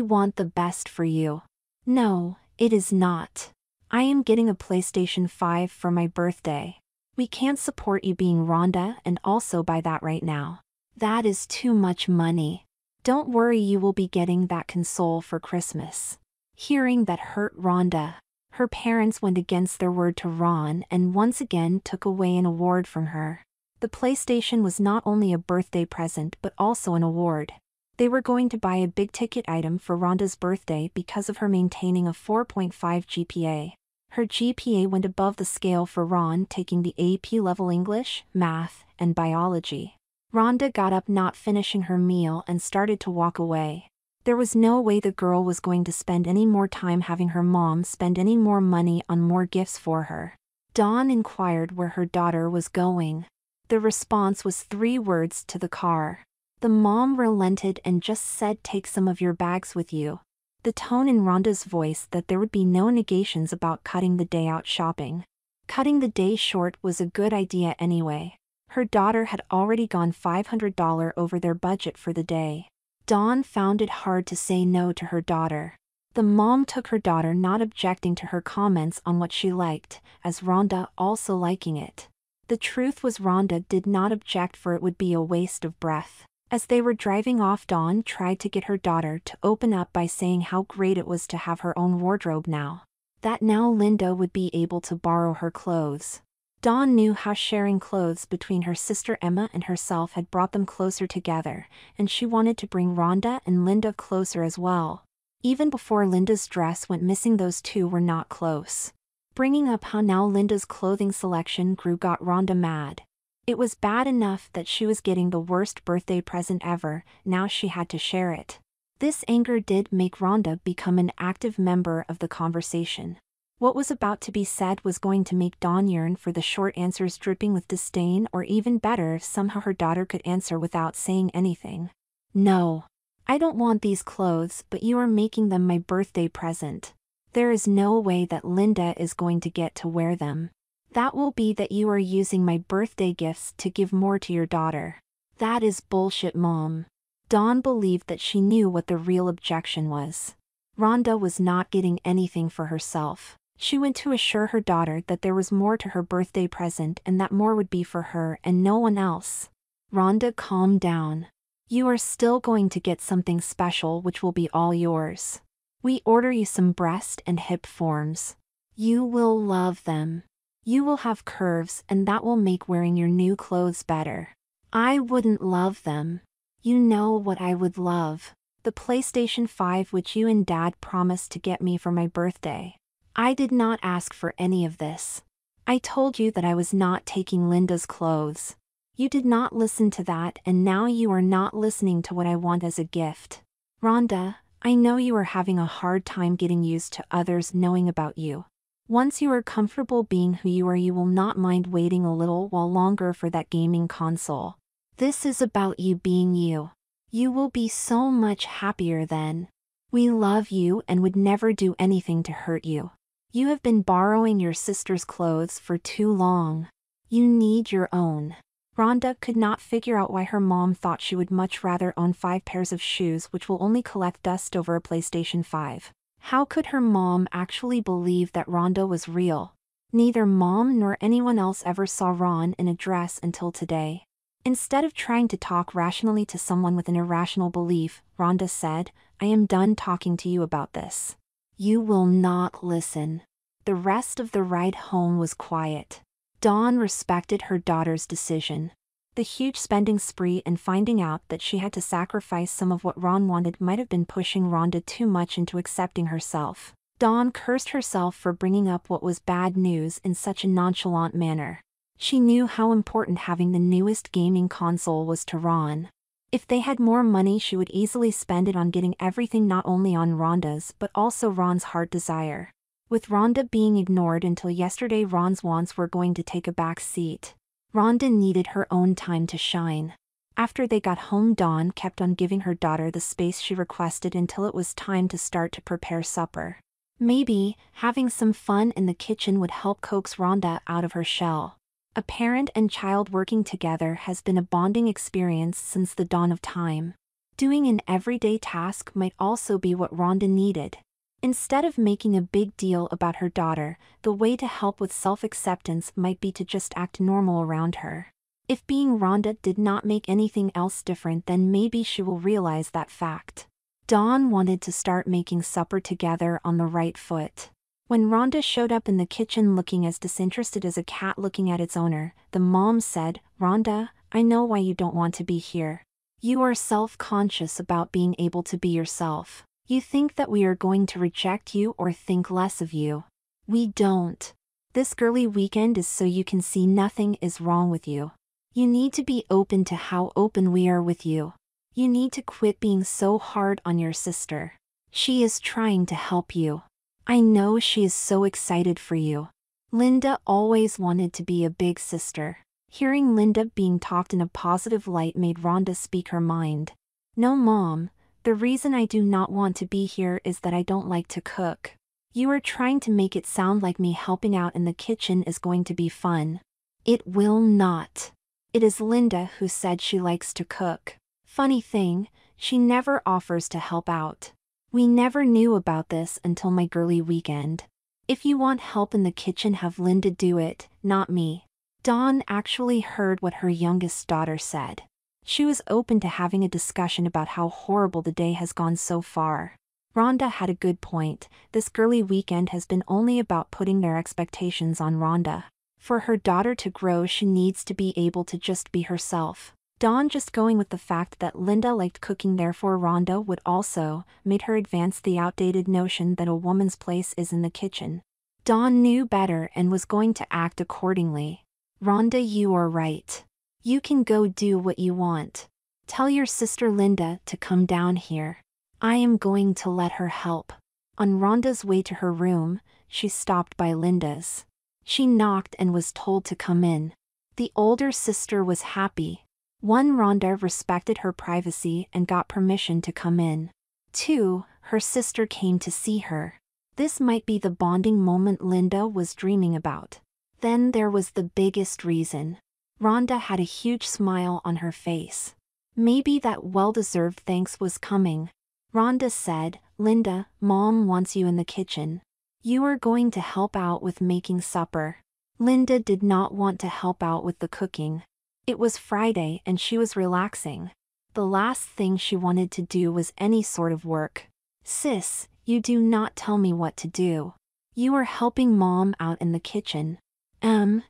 want the best for you." "No, it is not. I am getting a PlayStation 5 for my birthday. We can't support you being Rhonda and also buy that right now. That is too much money. Don't worry, you will be getting that console for Christmas." Hearing that hurt Rhonda. Her parents went against their word to Ron and once again took away an award from her. The PlayStation was not only a birthday present but also an award. They were going to buy a big-ticket item for Rhonda's birthday because of her maintaining a 4.5 GPA. Her GPA went above the scale for Ron taking the AP level English, math, and biology. Rhonda got up not finishing her meal and started to walk away. There was no way the girl was going to spend any more time having her mom spend any more money on more gifts for her. Dawn inquired where her daughter was going. The response was 3 words: to the car. The mom relented and just said, "Take some of your bags with you." The tone in Rhonda's voice that there would be no negations about cutting the day out shopping. Cutting the day short was a good idea anyway. Her daughter had already gone $500 over their budget for the day. Dawn found it hard to say no to her daughter. The mom took her daughter not objecting to her comments on what she liked, as Rhonda also liking it. The truth was Rhonda did not object, for it would be a waste of breath. As they were driving off, Dawn tried to get her daughter to open up by saying how great it was to have her own wardrobe now. That now Linda would be able to borrow her clothes. Dawn knew how sharing clothes between her sister Emma and herself had brought them closer together, and she wanted to bring Rhonda and Linda closer as well. Even before Linda's dress went missing, those two were not close. Bringing up how now Linda's clothing selection grew got Rhonda mad. It was bad enough that she was getting the worst birthday present ever, now she had to share it. This anger did make Rhonda become an active member of the conversation. What was about to be said was going to make Dawn yearn for the short answers dripping with disdain, or even better if somehow her daughter could answer without saying anything. "No. I don't want these clothes, but you are making them my birthday present. There is no way that Linda is going to get to wear them. That will be that you are using my birthday gifts to give more to your daughter. That is bullshit, Mom." Dawn believed that she knew what the real objection was. Rhonda was not getting anything for herself. She went to assure her daughter that there was more to her birthday present and that more would be for her and no one else. "Rhonda, calm down. You are still going to get something special which will be all yours. We order you some breast and hip forms. You will love them. You will have curves and that will make wearing your new clothes better." "I wouldn't love them. You know what I would love? The PlayStation 5 which you and Dad promised to get me for my birthday. I did not ask for any of this. I told you that I was not taking Linda's clothes. You did not listen to that, and now you are not listening to what I want as a gift. Rhonda, I know you are having a hard time getting used to others knowing about you. Once you are comfortable being who you are, you will not mind waiting a little while longer for that gaming console. This is about you being you. You will be so much happier then. We love you and would never do anything to hurt you. You have been borrowing your sister's clothes for too long. You need your own. Rhonda could not figure out why her mom thought she would much rather own 5 pairs of shoes which will only collect dust over a PlayStation 5. How could her mom actually believe that Rhonda was real? Neither mom nor anyone else ever saw Ron in a dress until today. Instead of trying to talk rationally to someone with an irrational belief, Rhonda said, "I am done talking to you about this. You will not listen." The rest of the ride home was quiet. Dawn respected her daughter's decision. The huge spending spree and finding out that she had to sacrifice some of what Ron wanted might have been pushing Rhonda too much into accepting herself. Dawn cursed herself for bringing up what was bad news in such a nonchalant manner. She knew how important having the newest gaming console was to Ron. If they had more money, she would easily spend it on getting everything not only on Rhonda's but also Ron's heart desire. With Rhonda being ignored until yesterday, Ron's wants were going to take a back seat. Rhonda needed her own time to shine. After they got home, Dawn kept on giving her daughter the space she requested until it was time to start to prepare supper. Maybe having some fun in the kitchen would help coax Rhonda out of her shell. A parent and child working together has been a bonding experience since the dawn of time. Doing an everyday task might also be what Rhonda needed. Instead of making a big deal about her daughter, the way to help with self-acceptance might be to just act normal around her. If being Rhonda did not make anything else different, then maybe she will realize that fact. Dawn wanted to start making supper together on the right foot. When Rhonda showed up in the kitchen looking as disinterested as a cat looking at its owner, the mom said, "Rhonda, I know why you don't want to be here. You are self-conscious about being able to be yourself. You think that we are going to reject you or think less of you. We don't. This girly weekend is so you can see nothing is wrong with you. You need to be open to how open we are with you. You need to quit being so hard on your sister. She is trying to help you. I know she is so excited for you." Linda always wanted to be a big sister. Hearing Linda being talked in a positive light made Rhonda speak her mind. "No, Mom. The reason I do not want to be here is that I don't like to cook. You are trying to make it sound like me helping out in the kitchen is going to be fun. It will not. It is Linda who said she likes to cook. Funny thing, she never offers to help out. We never knew about this until my girly weekend. If you want help in the kitchen, have Linda do it, not me." Dawn actually heard what her youngest daughter said. She was open to having a discussion about how horrible the day has gone so far. Rhonda had a good point. This girly weekend has been only about putting their expectations on Rhonda. For her daughter to grow, she needs to be able to just be herself. Dawn just going with the fact that Linda liked cooking, therefore Rhonda would also, made her advance the outdated notion that a woman's place is in the kitchen. Dawn knew better and was going to act accordingly. "Rhonda, you are right. You can go do what you want. Tell your sister Linda to come down here. I am going to let her help." On Rhonda's way to her room, she stopped by Linda's. She knocked and was told to come in. The older sister was happy. 1. Rhonda respected her privacy and got permission to come in. 2. Her sister came to see her. This might be the bonding moment Linda was dreaming about. Then there was the biggest reason. Rhonda had a huge smile on her face. Maybe that well-deserved thanks was coming. Rhonda said, "Linda, Mom wants you in the kitchen. You are going to help out with making supper." Linda did not want to help out with the cooking. It was Friday and she was relaxing. The last thing she wanted to do was any sort of work. "Sis, you do not tell me what to do. You are helping Mom out in the kitchen."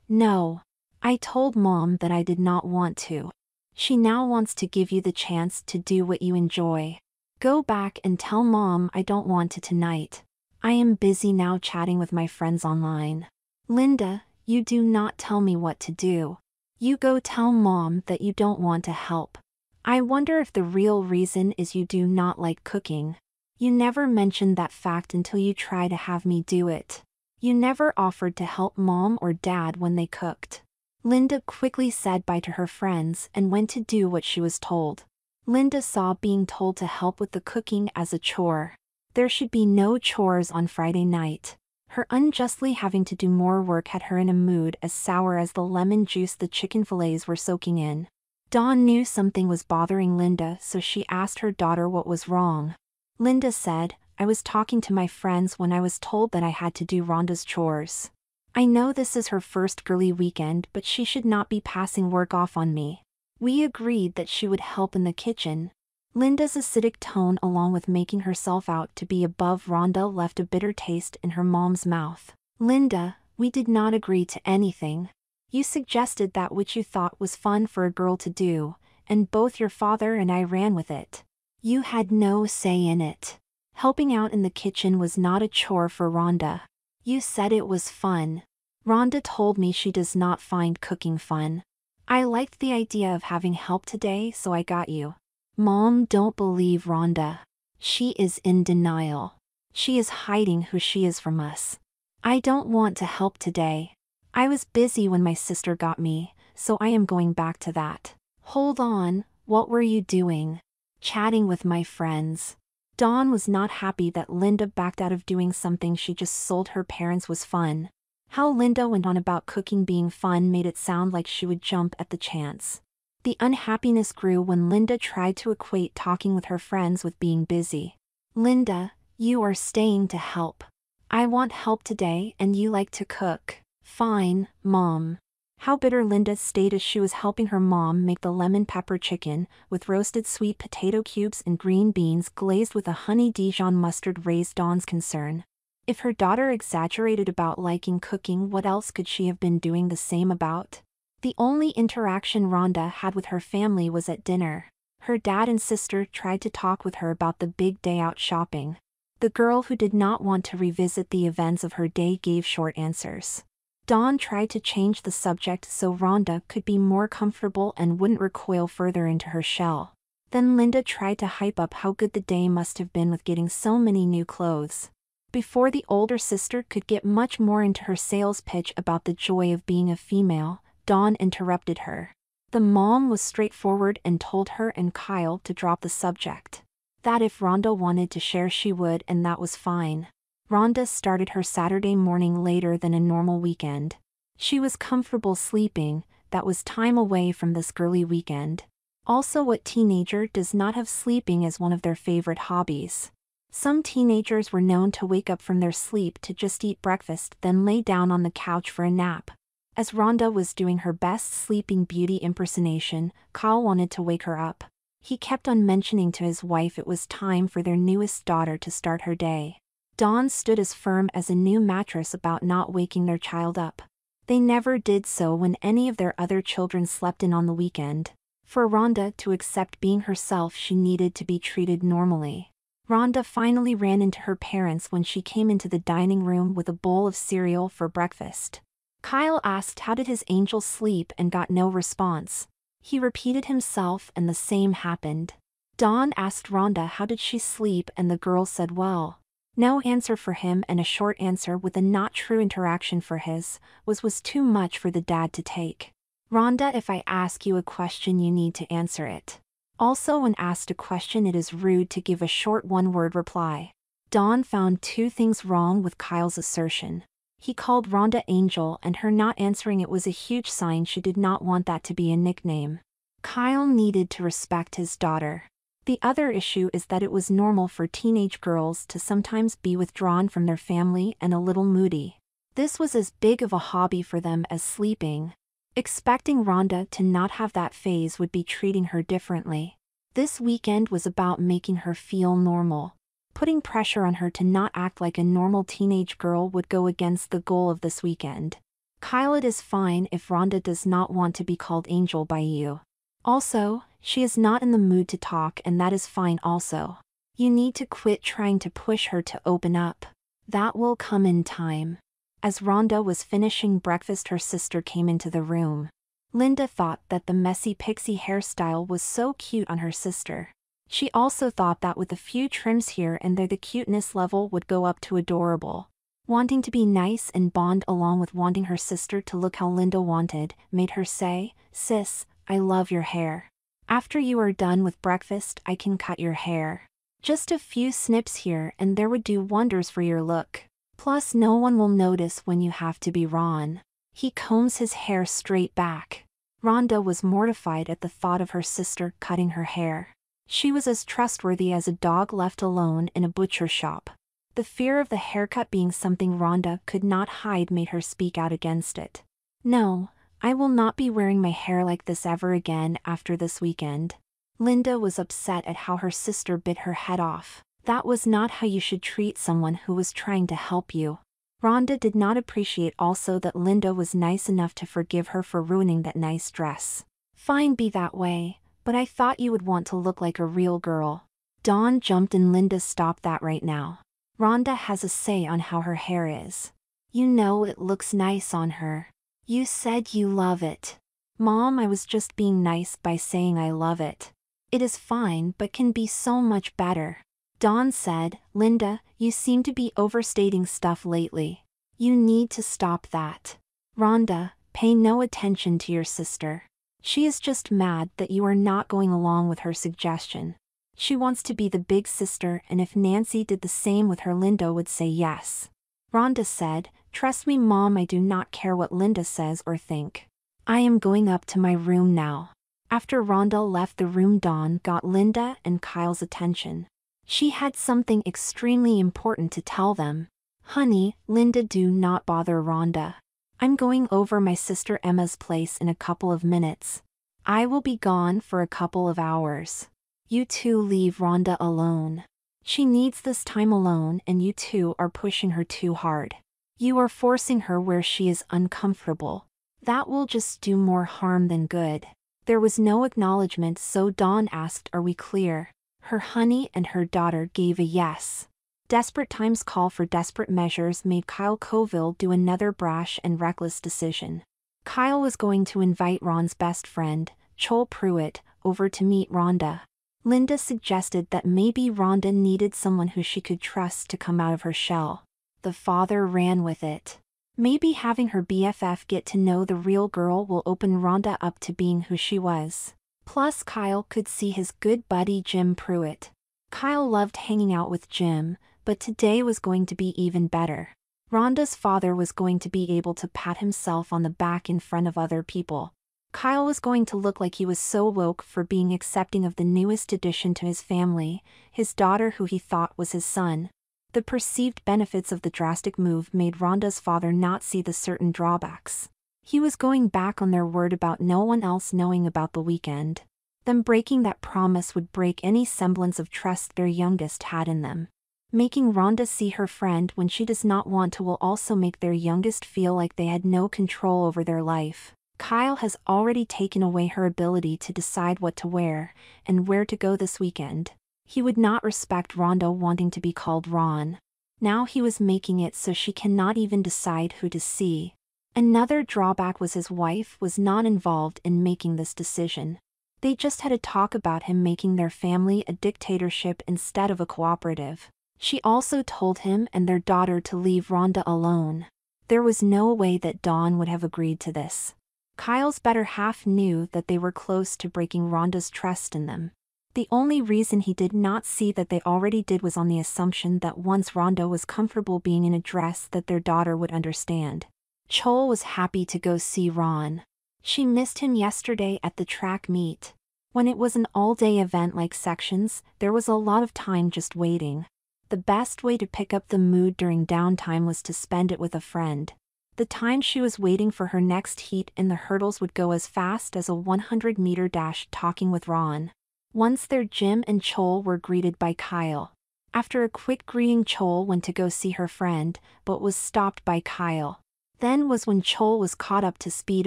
No. I told Mom that I did not want to. She now wants to give you the chance to do what you enjoy. Go back and tell Mom I don't want to tonight. I am busy now chatting with my friends online. Linda, you do not tell me what to do. You go tell Mom that you don't want to help. I wonder if the real reason is you do not like cooking. You never mentioned that fact until you try to have me do it. You never offered to help Mom or Dad when they cooked. Linda quickly said bye to her friends and went to do what she was told. Linda saw being told to help with the cooking as a chore. There should be no chores on Friday night. Her unjustly having to do more work had her in a mood as sour as the lemon juice the chicken fillets were soaking in. Dawn knew something was bothering Linda, so she asked her daughter what was wrong. Linda said, "I was talking to my friends when I was told that I had to do Rhonda's chores. I know this is her first girly weekend, but she should not be passing work off on me. We agreed that she would help in the kitchen." Linda's acidic tone, along with making herself out to be above Rhonda, left a bitter taste in her mom's mouth. "Linda, we did not agree to anything. You suggested that which you thought was fun for a girl to do, and both your father and I ran with it. You had no say in it. Helping out in the kitchen was not a chore for Rhonda. You said it was fun. Rhonda told me she does not find cooking fun. I liked the idea of having help today, so I got you." Mom, don't believe Rhonda. She is in denial. She is hiding who she is from us. I don't want to help today. I was busy when my sister got me, so I am going back to that. Hold on, what were you doing? Chatting with my friends. Dawn was not happy that Linda backed out of doing something she just sold her parents was fun. How Linda went on about cooking being fun made it sound like she would jump at the chance. The unhappiness grew when Linda tried to equate talking with her friends with being busy. "Linda, you are staying to help. I want help today and you like to cook." "Fine, Mom." How bitter Linda stayed as she was helping her mom make the lemon pepper chicken, with roasted sweet potato cubes and green beans glazed with a honey Dijon mustard, raised Dawn's concern. If her daughter exaggerated about liking cooking, what else could she have been doing the same about? The only interaction Rhonda had with her family was at dinner. Her dad and sister tried to talk with her about the big day out shopping. The girl, who did not want to revisit the events of her day, gave short answers. Dawn tried to change the subject so Rhonda could be more comfortable and wouldn't recoil further into her shell. Then Linda tried to hype up how good the day must have been with getting so many new clothes. Before the older sister could get much more into her sales pitch about the joy of being a female, Dawn interrupted her. The mom was straightforward and told her and Kyle to drop the subject. That if Rhonda wanted to share she would, and that was fine. Rhonda started her Saturday morning later than a normal weekend. She was comfortable sleeping, that was time away from this girly weekend. Also, what teenager does not have sleeping as one of their favorite hobbies? Some teenagers were known to wake up from their sleep to just eat breakfast, then lay down on the couch for a nap. As Rhonda was doing her best Sleeping Beauty impersonation, Kyle wanted to wake her up. He kept on mentioning to his wife it was time for their newest daughter to start her day. Dawn stood as firm as a new mattress about not waking their child up. They never did so when any of their other children slept in on the weekend. For Rhonda to accept being herself, she needed to be treated normally. Rhonda finally ran into her parents when she came into the dining room with a bowl of cereal for breakfast. Kyle asked how did his angel sleep and got no response. He repeated himself and the same happened. Dawn asked Rhonda how did she sleep and the girl said well. No answer for him, and a short answer with a not true interaction for his was too much for the dad to take. "Rhonda, if I ask you a question you need to answer it. Also, when asked a question it is rude to give a short one-word reply." Dawn found two things wrong with Kyle's assertion. He called Rhonda Angel, and her not answering it was a huge sign she did not want that to be a nickname. Kyle needed to respect his daughter. The other issue is that it was normal for teenage girls to sometimes be withdrawn from their family and a little moody. This was as big of a hobby for them as sleeping. Expecting Rhonda to not have that phase would be treating her differently. This weekend was about making her feel normal. Putting pressure on her to not act like a normal teenage girl would go against the goal of this weekend. Kyle, it is fine if Rhonda does not want to be called Angel by you. Also, she is not in the mood to talk, and that is fine also. You need to quit trying to push her to open up. That will come in time. As Rhonda was finishing breakfast, her sister came into the room. Linda thought that the messy pixie hairstyle was so cute on her sister. She also thought that with a few trims here and there the cuteness level would go up to adorable. Wanting to be nice and bond along with wanting her sister to look how Linda wanted, made her say, "Sis, I love your hair. After you are done with breakfast, I can cut your hair. Just a few snips here and there would do wonders for your look. Plus no one will notice when you have to be Ron. He combs his hair straight back. Rhonda was mortified at the thought of her sister cutting her hair. She was as trustworthy as a dog left alone in a butcher shop. The fear of the haircut being something Rhonda could not hide made her speak out against it. No, I will not be wearing my hair like this ever again after this weekend. Linda was upset at how her sister bit her head off. That was not how you should treat someone who was trying to help you. Rhonda did not appreciate also that Linda was nice enough to forgive her for ruining that nice dress. Fine, be that way, but I thought you would want to look like a real girl. Dawn jumped in. Linda, stop that right now. Rhonda has a say on how her hair is. You know it looks nice on her. You said you love it. Mom, I was just being nice by saying I love it. It is fine but can be so much better. Dawn said, Linda, you seem to be overstating stuff lately. You need to stop that. Rhonda, pay no attention to your sister. She is just mad that you are not going along with her suggestion. She wants to be the big sister, and if Nancy did the same with her, Linda would say yes. Rhonda said, trust me Mom, I do not care what Linda says or think. I am going up to my room now. After Rhonda left the room, Dawn got Linda and Kyle's attention. She had something extremely important to tell them. Honey, Linda, do not bother Rhonda. I'm going over my sister Emma's place in a couple of minutes. I will be gone for a couple of hours. You two leave Rhonda alone. She needs this time alone and you two are pushing her too hard. You are forcing her where she is uncomfortable. That will just do more harm than good. There was no acknowledgement, so Dawn asked, are we clear? Her honey and her daughter gave a yes. Desperate times call for desperate measures made Kyle Colville do another brash and reckless decision. Kyle was going to invite Ron's best friend, Joel Pruitt, over to meet Rhonda. Linda suggested that maybe Rhonda needed someone who she could trust to come out of her shell. The father ran with it. Maybe having her BFF get to know the real girl will open Rhonda up to being who she was. Plus Kyle could see his good buddy Jim Pruitt. Kyle loved hanging out with Jim, but today was going to be even better. Rhonda's father was going to be able to pat himself on the back in front of other people. Kyle was going to look like he was so woke for being accepting of the newest addition to his family, his daughter who he thought was his son. The perceived benefits of the drastic move made Rhonda's father not see the certain drawbacks. He was going back on their word about no one else knowing about the weekend. Them breaking that promise would break any semblance of trust their youngest had in them. Making Rhonda see her friend when she does not want to will also make their youngest feel like they had no control over their life. Kyle has already taken away her ability to decide what to wear and where to go this weekend. He would not respect Rhonda wanting to be called Ron. Now he was making it so she cannot even decide who to see. Another drawback was his wife was not involved in making this decision. They just had a talk about him making their family a dictatorship instead of a cooperative. She also told him and their daughter to leave Rhonda alone. There was no way that Dawn would have agreed to this. Kyle's better half knew that they were close to breaking Rhonda's trust in them. The only reason he did not see that they already did was on the assumption that once Rhonda was comfortable being in a dress that their daughter would understand. Joel was happy to go see Ron. She missed him yesterday at the track meet. When it was an all-day event like sections, there was a lot of time just waiting. The best way to pick up the mood during downtime was to spend it with a friend. The time she was waiting for her next heat in the hurdles would go as fast as a 100-meter dash talking with Ron. Once there, Jim and Joel were greeted by Kyle. After a quick greeting, Joel went to go see her friend, but was stopped by Kyle. Then was when Joel was caught up to speed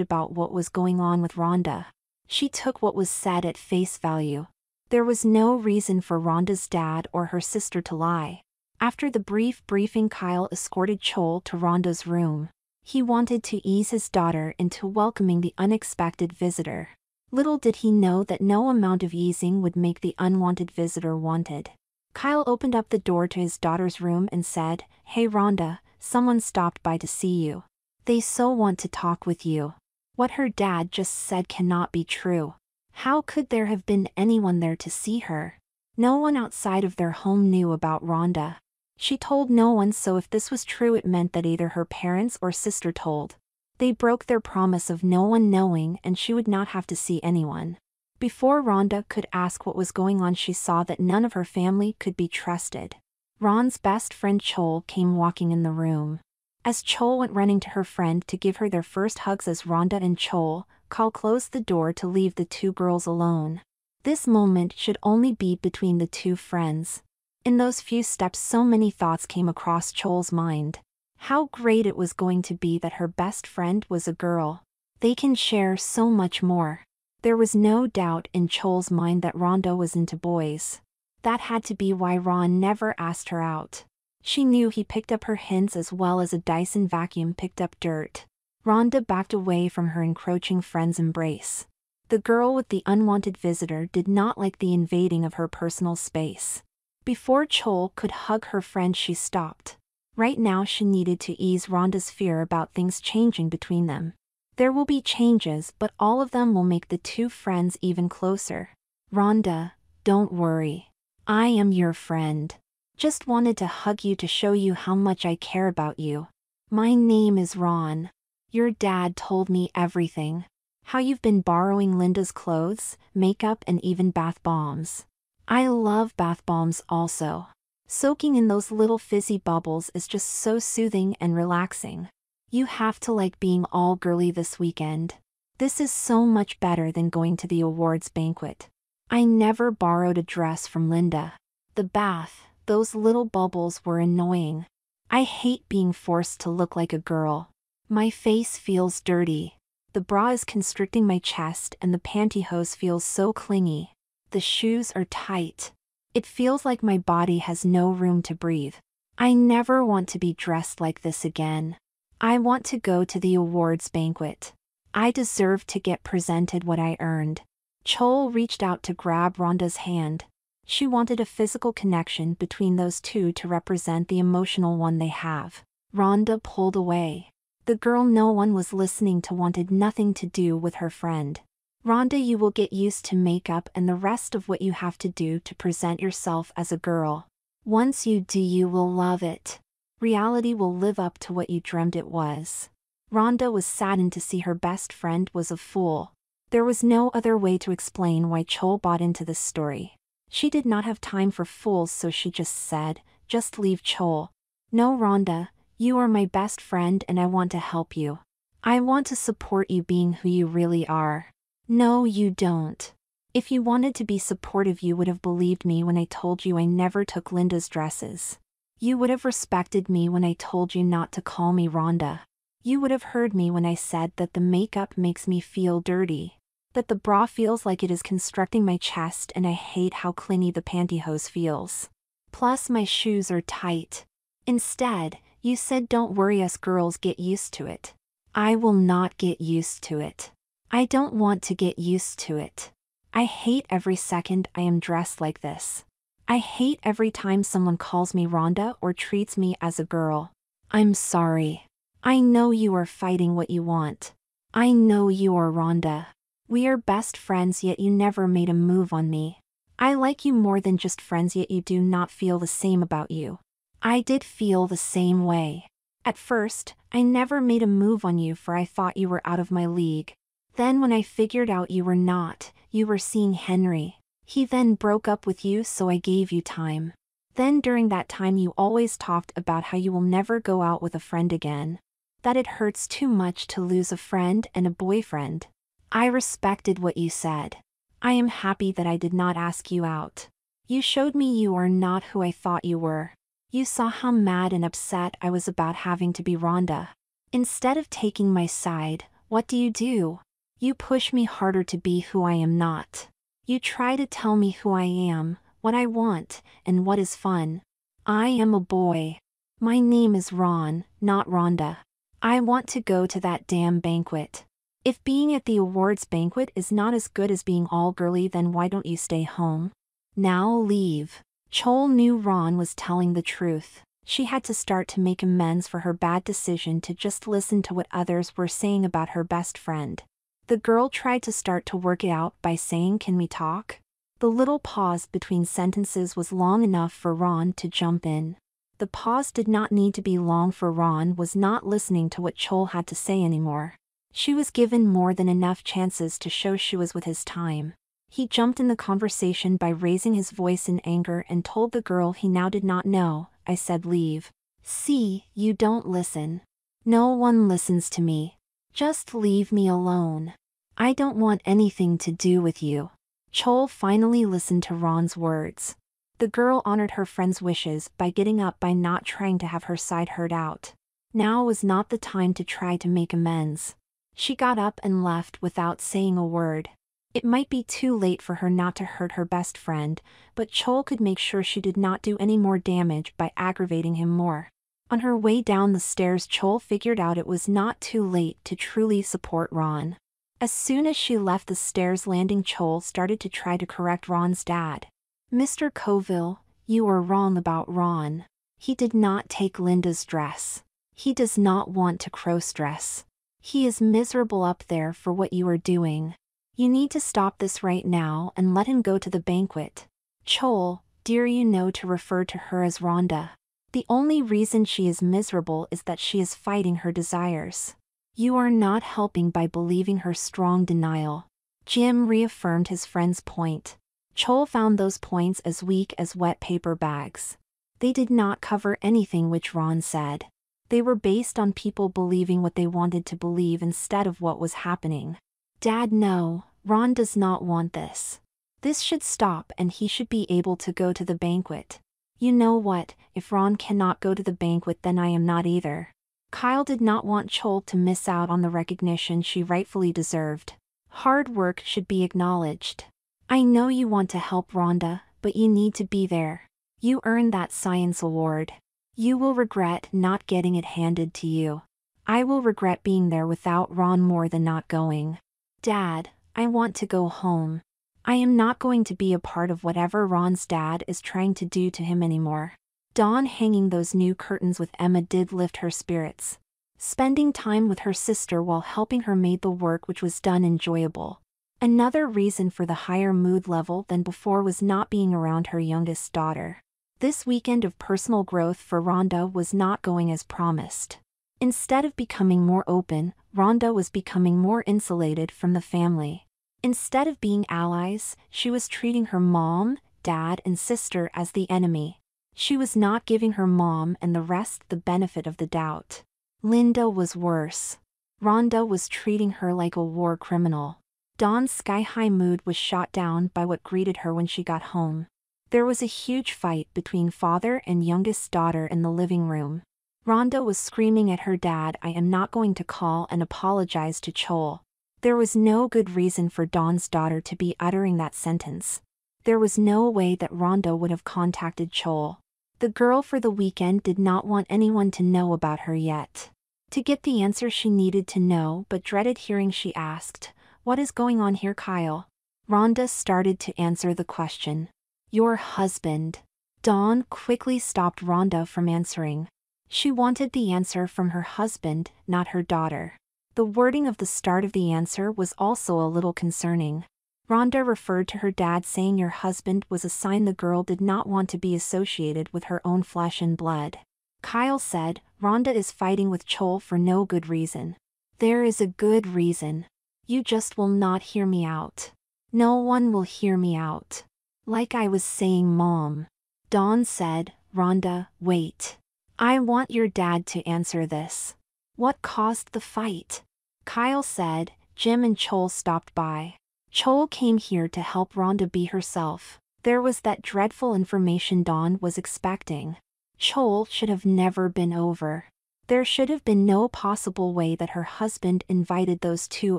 about what was going on with Rhonda. She took what was said at face value. There was no reason for Rhonda's dad or her sister to lie. After the brief briefing, Kyle escorted Joel to Rhonda's room. He wanted to ease his daughter into welcoming the unexpected visitor. Little did he know that no amount of easing would make the unwanted visitor wanted. Kyle opened up the door to his daughter's room and said, "Hey Rhonda, someone stopped by to see you. They so want to talk with you." What her dad just said cannot be true. How could there have been anyone there to see her? No one outside of their home knew about Rhonda. She told no one, so if this was true it meant that either her parents or sister told. They broke their promise of no one knowing and she would not have to see anyone. Before Rhonda could ask what was going on, she saw that none of her family could be trusted. Ron's best friend Chol came walking in the room. As Chol went running to her friend to give her their first hugs, as Rhonda and Chol closed the door to leave the two girls alone. This moment should only be between the two friends. In those few steps so many thoughts came across Chol's mind. How great it was going to be that her best friend was a girl. They can share so much more. There was no doubt in Chol's mind that Rhonda was into boys. That had to be why Ron never asked her out. She knew he picked up her hints as well as a Dyson vacuum picked up dirt. Rhonda backed away from her encroaching friend's embrace. The girl with the unwanted visitor did not like the invading of her personal space. Before Chol could hug her friend, she stopped. Right now she needed to ease Rhonda's fear about things changing between them. There will be changes, but all of them will make the two friends even closer. Rhonda, don't worry. I am your friend. Just wanted to hug you to show you how much I care about you. My name is Ron. Your dad told me everything. How you've been borrowing Linda's clothes, makeup, and even bath bombs. I love bath bombs also. Soaking in those little fizzy bubbles is just so soothing and relaxing. You have to like being all girly this weekend. This is so much better than going to the awards banquet. I never borrowed a dress from Linda. The bath, those little bubbles were annoying. I hate being forced to look like a girl. My face feels dirty. The bra is constricting my chest and the pantyhose feels so clingy. The shoes are tight. It feels like my body has no room to breathe. I never want to be dressed like this again. I want to go to the awards banquet. I deserve to get presented what I earned. Chol reached out to grab Rhonda's hand. She wanted a physical connection between those two to represent the emotional one they have. Rhonda pulled away. The girl no one was listening to wanted nothing to do with her friend. Rhonda, you will get used to makeup and the rest of what you have to do to present yourself as a girl. Once you do, you will love it. Reality will live up to what you dreamed it was. Rhonda was saddened to see her best friend was a fool. There was no other way to explain why Chol bought into this story. She did not have time for fools, so she just said, "Just leave Chol." No, Rhonda, you are my best friend and I want to help you. I want to support you being who you really are. No, you don't. If you wanted to be supportive, you would have believed me when I told you I never took Linda's dresses. You would have respected me when I told you not to call me Rhonda. You would have heard me when I said that the makeup makes me feel dirty. That the bra feels like it is constricting my chest and I hate how clingy the pantyhose feels. Plus my shoes are tight. Instead, you said don't worry, us girls get used to it. I will not get used to it. I don't want to get used to it. I hate every second I am dressed like this. I hate every time someone calls me Rhonda or treats me as a girl. I'm sorry. I know you are fighting what you want. I know you are Rhonda. We are best friends, yet you never made a move on me. I like you more than just friends, yet you do not feel the same about you. I did feel the same way. At first, I never made a move on you for I thought you were out of my league. Then when I figured out you were not, you were seeing Henry. He then broke up with you, so I gave you time. Then during that time you always talked about how you will never go out with a friend again. That it hurts too much to lose a friend and a boyfriend. I respected what you said. I am happy that I did not ask you out. You showed me you are not who I thought you were. You saw how mad and upset I was about having to be Rhonda. Instead of taking my side, what do? You push me harder to be who I am not. You try to tell me who I am, what I want, and what is fun. I am a boy. My name is Ron, not Rhonda. I want to go to that damn banquet. If being at the awards banquet is not as good as being all girly, then why don't you stay home? Now leave. Chol knew Ron was telling the truth. She had to start to make amends for her bad decision to just listen to what others were saying about her best friend. The girl tried to start to work it out by saying, "Can we talk?" The little pause between sentences was long enough for Ron to jump in. The pause did not need to be long, for Ron was not listening to what Chol had to say anymore. She was given more than enough chances to show she was with his time. He jumped in the conversation by raising his voice in anger and told the girl he now did not know, "I said leave. See, you don't listen. No one listens to me. Just leave me alone. I don't want anything to do with you." Chol finally listened to Ron's words. The girl honored her friend's wishes by getting up, by not trying to have her side heard out. Now was not the time to try to make amends. She got up and left without saying a word. It might be too late for her not to hurt her best friend, but Chol could make sure she did not do any more damage by aggravating him more. On her way down the stairs, Chol figured out it was not too late to truly support Ron. As soon as she left the stairs landing, Chol started to try to correct Ron's dad. "Mr. Coville, you were wrong about Ron. He did not take Linda's dress. He does not want to crossdress. He is miserable up there for what you are doing. You need to stop this right now and let him go to the banquet." "Chol, dear, you know to refer to her as Rhonda. The only reason she is miserable is that she is fighting her desires. You are not helping by believing her strong denial." Jim reaffirmed his friend's point. Chol found those points as weak as wet paper bags. They did not cover anything which Ron said. They were based on people believing what they wanted to believe instead of what was happening. "Dad, no, Ron does not want this. This should stop and he should be able to go to the banquet. You know what, if Ron cannot go to the banquet, then I am not either." Kyle did not want Chol to miss out on the recognition she rightfully deserved. Hard work should be acknowledged. "I know you want to help Rhonda, but you need to be there. You earned that science award. You will regret not getting it handed to you. I will regret being there without Ron more than not going. Dad, I want to go home. I am not going to be a part of whatever Ron's dad is trying to do to him anymore." Dawn hanging those new curtains with Emma did lift her spirits. Spending time with her sister while helping her made the work which was done enjoyable. Another reason for the higher mood level than before was not being around her youngest daughter. This weekend of personal growth for Rhonda was not going as promised. Instead of becoming more open, Rhonda was becoming more insulated from the family. Instead of being allies, she was treating her mom, dad, and sister as the enemy. She was not giving her mom and the rest the benefit of the doubt. Linda was worse. Rhonda was treating her like a war criminal. Dawn's sky-high mood was shot down by what greeted her when she got home. There was a huge fight between father and youngest daughter in the living room. Rhonda was screaming at her dad, "I am not going to call and apologize to Chol." There was no good reason for Dawn's daughter to be uttering that sentence. There was no way that Rhonda would have contacted Chol. The girl for the weekend did not want anyone to know about her yet. To get the answer she needed to know but dreaded hearing, she asked, "What is going on here, Kyle?" Rhonda started to answer the question. "Your husband." Dawn quickly stopped Rhonda from answering. She wanted the answer from her husband, not her daughter. The wording of the start of the answer was also a little concerning. Rhonda referred to her dad, saying your husband was a sign the girl did not want to be associated with her own flesh and blood. Kyle said, "Rhonda is fighting with Chol for no good reason." "There is a good reason. You just will not hear me out." "No one will hear me out. Like I was saying, Mom." Dawn said, "Rhonda, wait. I want your dad to answer this. What caused the fight?" Kyle said, "Jim and Chol stopped by. Chol came here to help Rhonda be herself. There was that dreadful information Dawn was expecting. Chol should have never been over. There should have been no possible way that her husband invited those two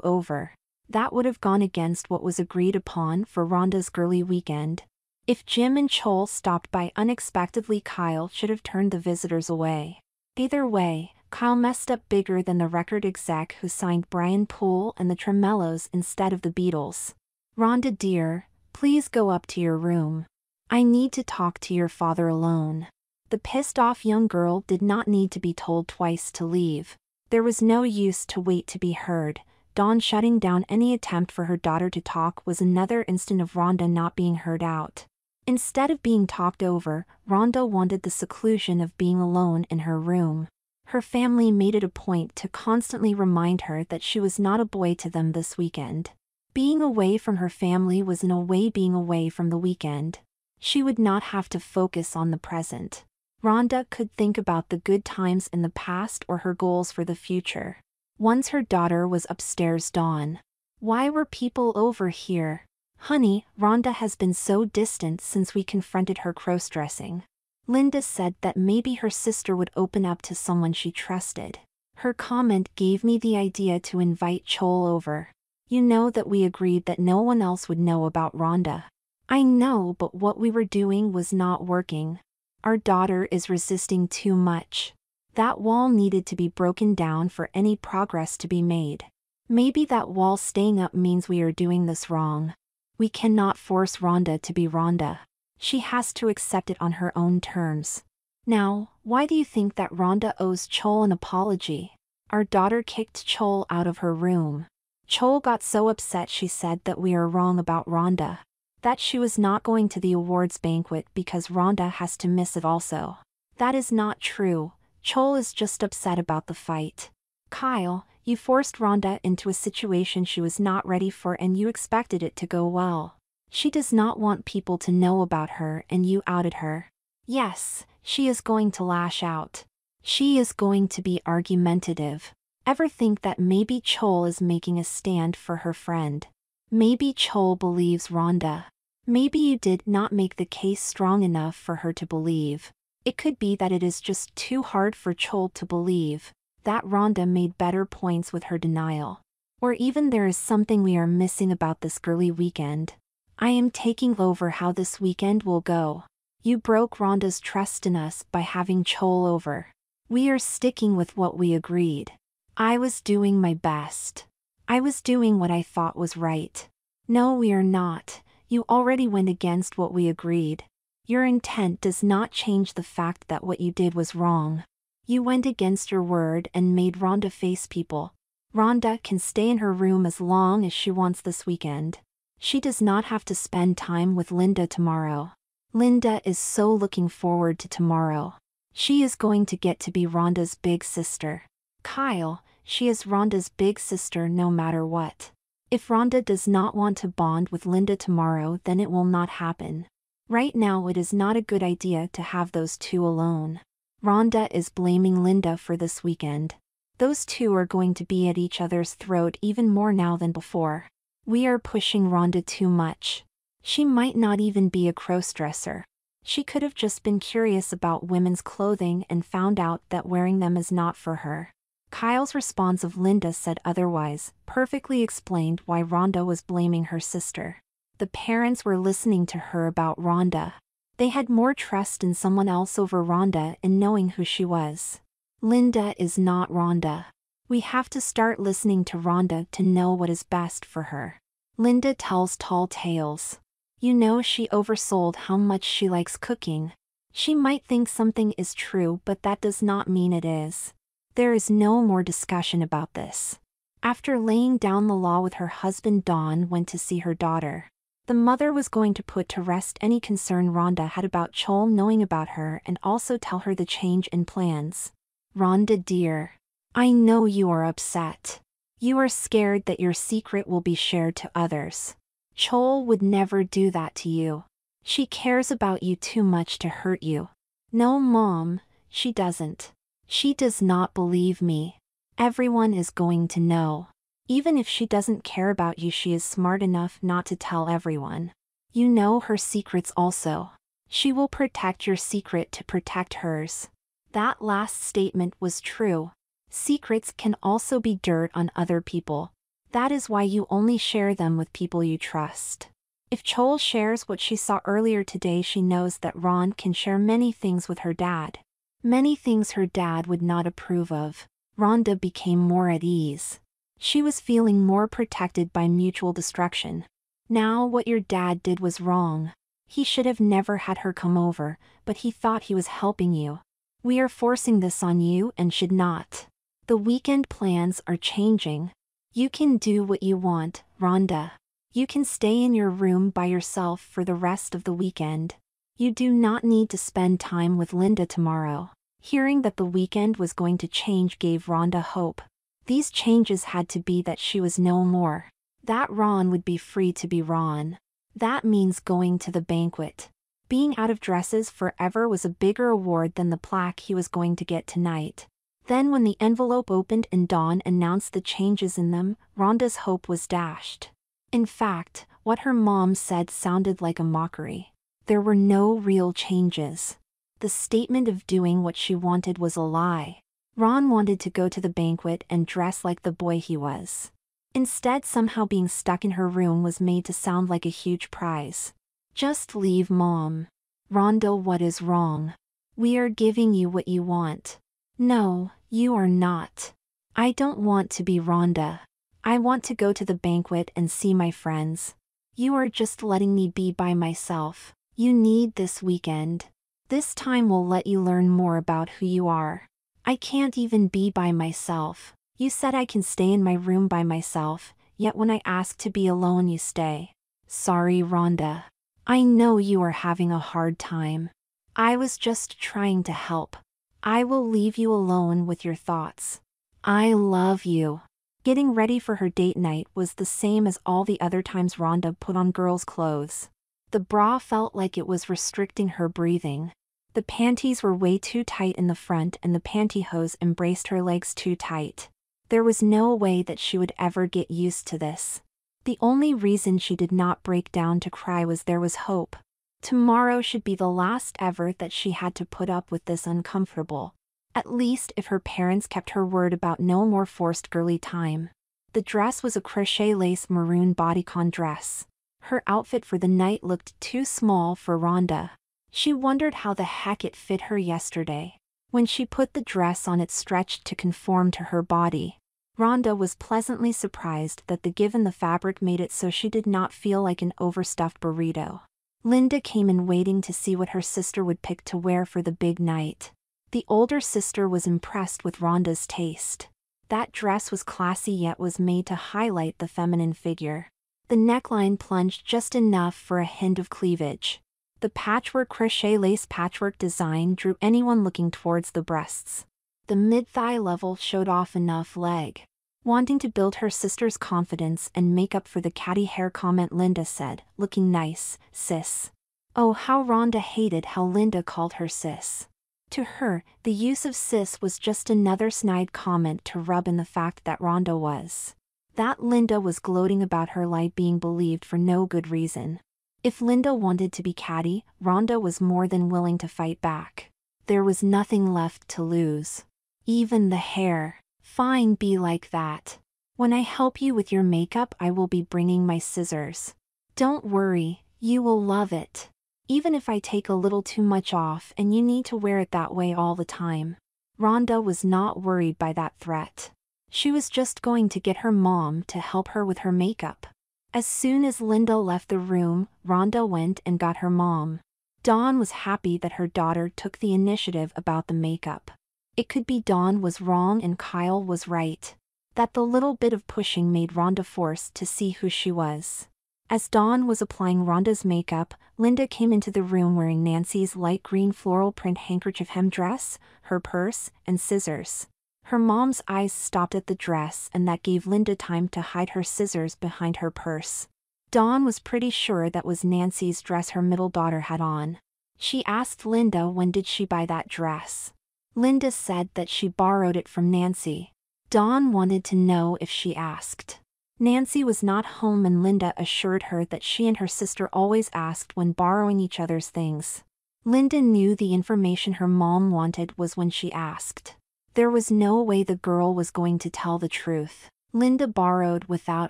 over. That would have gone against what was agreed upon for Rhonda's girly weekend. If Jim and Chol stopped by unexpectedly, Kyle should have turned the visitors away. Either way, Kyle messed up bigger than the record exec who signed Brian Poole and the Tremellos instead of the Beatles. "Rhonda dear, please go up to your room. I need to talk to your father alone." The pissed-off young girl did not need to be told twice to leave. There was no use to wait to be heard. Dawn shutting down any attempt for her daughter to talk was another instant of Rhonda not being heard out. Instead of being talked over, Rhonda wanted the seclusion of being alone in her room. Her family made it a point to constantly remind her that she was not a boy to them this weekend. Being away from her family was in a way being away from the weekend. She would not have to focus on the present. Rhonda could think about the good times in the past or her goals for the future. Once her daughter was upstairs. Dawn. Why were people over here? Honey, Rhonda has been so distant since we confronted her crossdressing. Linda said that maybe her sister would open up to someone she trusted. Her comment gave me the idea to invite Chol over. You know that we agreed that no one else would know about Rhonda. I know, but what we were doing was not working. Our daughter is resisting too much. That wall needed to be broken down for any progress to be made. Maybe that wall staying up means we are doing this wrong. We cannot force Rhonda to be Rhonda. She has to accept it on her own terms. Now, why do you think that Rhonda owes Chol an apology? Our daughter kicked Chol out of her room. Chol got so upset she said that we are wrong about Rhonda. That she was not going to the awards banquet because Rhonda has to miss it also. That is not true. Chol is just upset about the fight. Kyle, you forced Rhonda into a situation she was not ready for and you expected it to go well. She does not want people to know about her and you outed her. Yes, she is going to lash out. She is going to be argumentative. Ever think that maybe Chol is making a stand for her friend? Maybe Chol believes Rhonda. Maybe you did not make the case strong enough for her to believe. It could be that it is just too hard for Chol to believe that Rhonda made better points with her denial. Or even there is something we are missing about this girly weekend. I am taking over how this weekend will go. You broke Rhonda's trust in us by having Chol over. We are sticking with what we agreed. I was doing my best. I was doing what I thought was right. No, we are not. You already went against what we agreed. Your intent does not change the fact that what you did was wrong. You went against your word and made Rhonda face people. Rhonda can stay in her room as long as she wants this weekend. She does not have to spend time with Linda tomorrow. Linda is so looking forward to tomorrow. She is going to get to be Rhonda's big sister. Kyle, she is Rhonda's big sister no matter what. If Rhonda does not want to bond with Linda tomorrow, then it will not happen. Right now it is not a good idea to have those two alone. Rhonda is blaming Linda for this weekend. Those two are going to be at each other's throat even more now than before. We are pushing Rhonda too much. She might not even be a crossdresser. She could have just been curious about women's clothing and found out that wearing them is not for her. Kyle's response of Linda said otherwise, perfectly explained why Rhonda was blaming her sister. The parents were listening to her about Rhonda. They had more trust in someone else over Rhonda in knowing who she was. Linda is not Rhonda. We have to start listening to Rhonda to know what is best for her. Linda tells tall tales. You know she oversold how much she likes cooking. She might think something is true, but that does not mean it is. There is no more discussion about this. After laying down the law with her husband, Dawn went to see her daughter. The mother was going to put to rest any concern Rhonda had about Chol knowing about her and also tell her the change in plans. Rhonda dear, I know you are upset. You are scared that your secret will be shared to others. Chol would never do that to you. She cares about you too much to hurt you. No, Mom, she doesn't. She does not believe me. Everyone is going to know. Even if she doesn't care about you, she is smart enough not to tell everyone. You know her secrets also. She will protect your secret to protect hers. That last statement was true. Secrets can also be dirt on other people. That is why you only share them with people you trust. If Chol shares what she saw earlier today, she knows that Ron can share many things with her dad. Many things her dad would not approve of. Rhonda became more at ease. She was feeling more protected by mutual destruction. Now what your dad did was wrong. He should have never had her come over, but he thought he was helping you. We are forcing this on you and should not. The weekend plans are changing. You can do what you want, Rhonda. You can stay in your room by yourself for the rest of the weekend. You do not need to spend time with Linda tomorrow. Hearing that the weekend was going to change gave Rhonda hope. These changes had to be that she was no more. That Ron would be free to be Ron. That means going to the banquet. Being out of dresses forever was a bigger award than the plaque he was going to get tonight. Then when the envelope opened and Dawn announced the changes in them, Rhonda's hope was dashed. In fact, what her mom said sounded like a mockery. There were no real changes. The statement of doing what she wanted was a lie. Ron wanted to go to the banquet and dress like the boy he was. Instead, somehow being stuck in her room was made to sound like a huge prize. Just leave, Mom. Rhonda, what is wrong? We are giving you what you want. No, you are not. I don't want to be Rhonda. I want to go to the banquet and see my friends. You are just letting me be by myself. You need this weekend. This time will let you learn more about who you are. I can't even be by myself. You said I can stay in my room by myself, yet when I ask to be alone you stay. Sorry, Rhonda. I know you are having a hard time. I was just trying to help. I will leave you alone with your thoughts. I love you. Getting ready for her date night was the same as all the other times Rhonda put on girls' clothes. The bra felt like it was restricting her breathing. The panties were way too tight in the front and the pantyhose embraced her legs too tight. There was no way that she would ever get used to this. The only reason she did not break down to cry was there was hope. Tomorrow should be the last ever that she had to put up with this uncomfortable. At least if her parents kept her word about no more forced girly time. The dress was a crochet lace maroon bodycon dress. Her outfit for the night looked too small for Rhonda. She wondered how the heck it fit her yesterday. When she put the dress on, it stretched to conform to her body. Rhonda was pleasantly surprised that the give in the fabric made it so she did not feel like an overstuffed burrito. Linda came in waiting to see what her sister would pick to wear for the big night. The older sister was impressed with Rhonda's taste. That dress was classy yet was made to highlight the feminine figure. The neckline plunged just enough for a hint of cleavage. The patchwork crochet lace patchwork design drew anyone looking towards the breasts. The mid-thigh level showed off enough leg. Wanting to build her sister's confidence and make up for the catty hair comment, Linda said, "Looking nice, sis." Oh, how Rhonda hated how Linda called her sis. To her, the use of sis was just another snide comment to rub in the fact that Rhonda was. That Linda was gloating about her lie being believed for no good reason. If Linda wanted to be catty, Rhonda was more than willing to fight back. There was nothing left to lose. Even the hair. Fine, be like that. When I help you with your makeup, I will be bringing my scissors. Don't worry, you will love it. Even if I take a little too much off and you need to wear it that way all the time. Rhonda was not worried by that threat. She was just going to get her mom to help her with her makeup. As soon as Linda left the room, Rhonda went and got her mom. Dawn was happy that her daughter took the initiative about the makeup. It could be Dawn was wrong and Kyle was right. That the little bit of pushing made Rhonda forced to see who she was. As Dawn was applying Rhonda's makeup, Linda came into the room wearing Nancy's light green floral print handkerchief hem dress, her purse, and scissors. Her mom's eyes stopped at the dress and that gave Linda time to hide her scissors behind her purse. Dawn was pretty sure that was Nancy's dress her middle daughter had on. She asked Linda when did she buy that dress. Linda said that she borrowed it from Nancy. Dawn wanted to know if she asked. Nancy was not home and Linda assured her that she and her sister always asked when borrowing each other's things. Linda knew the information her mom wanted was when she asked. There was no way the girl was going to tell the truth. Linda borrowed without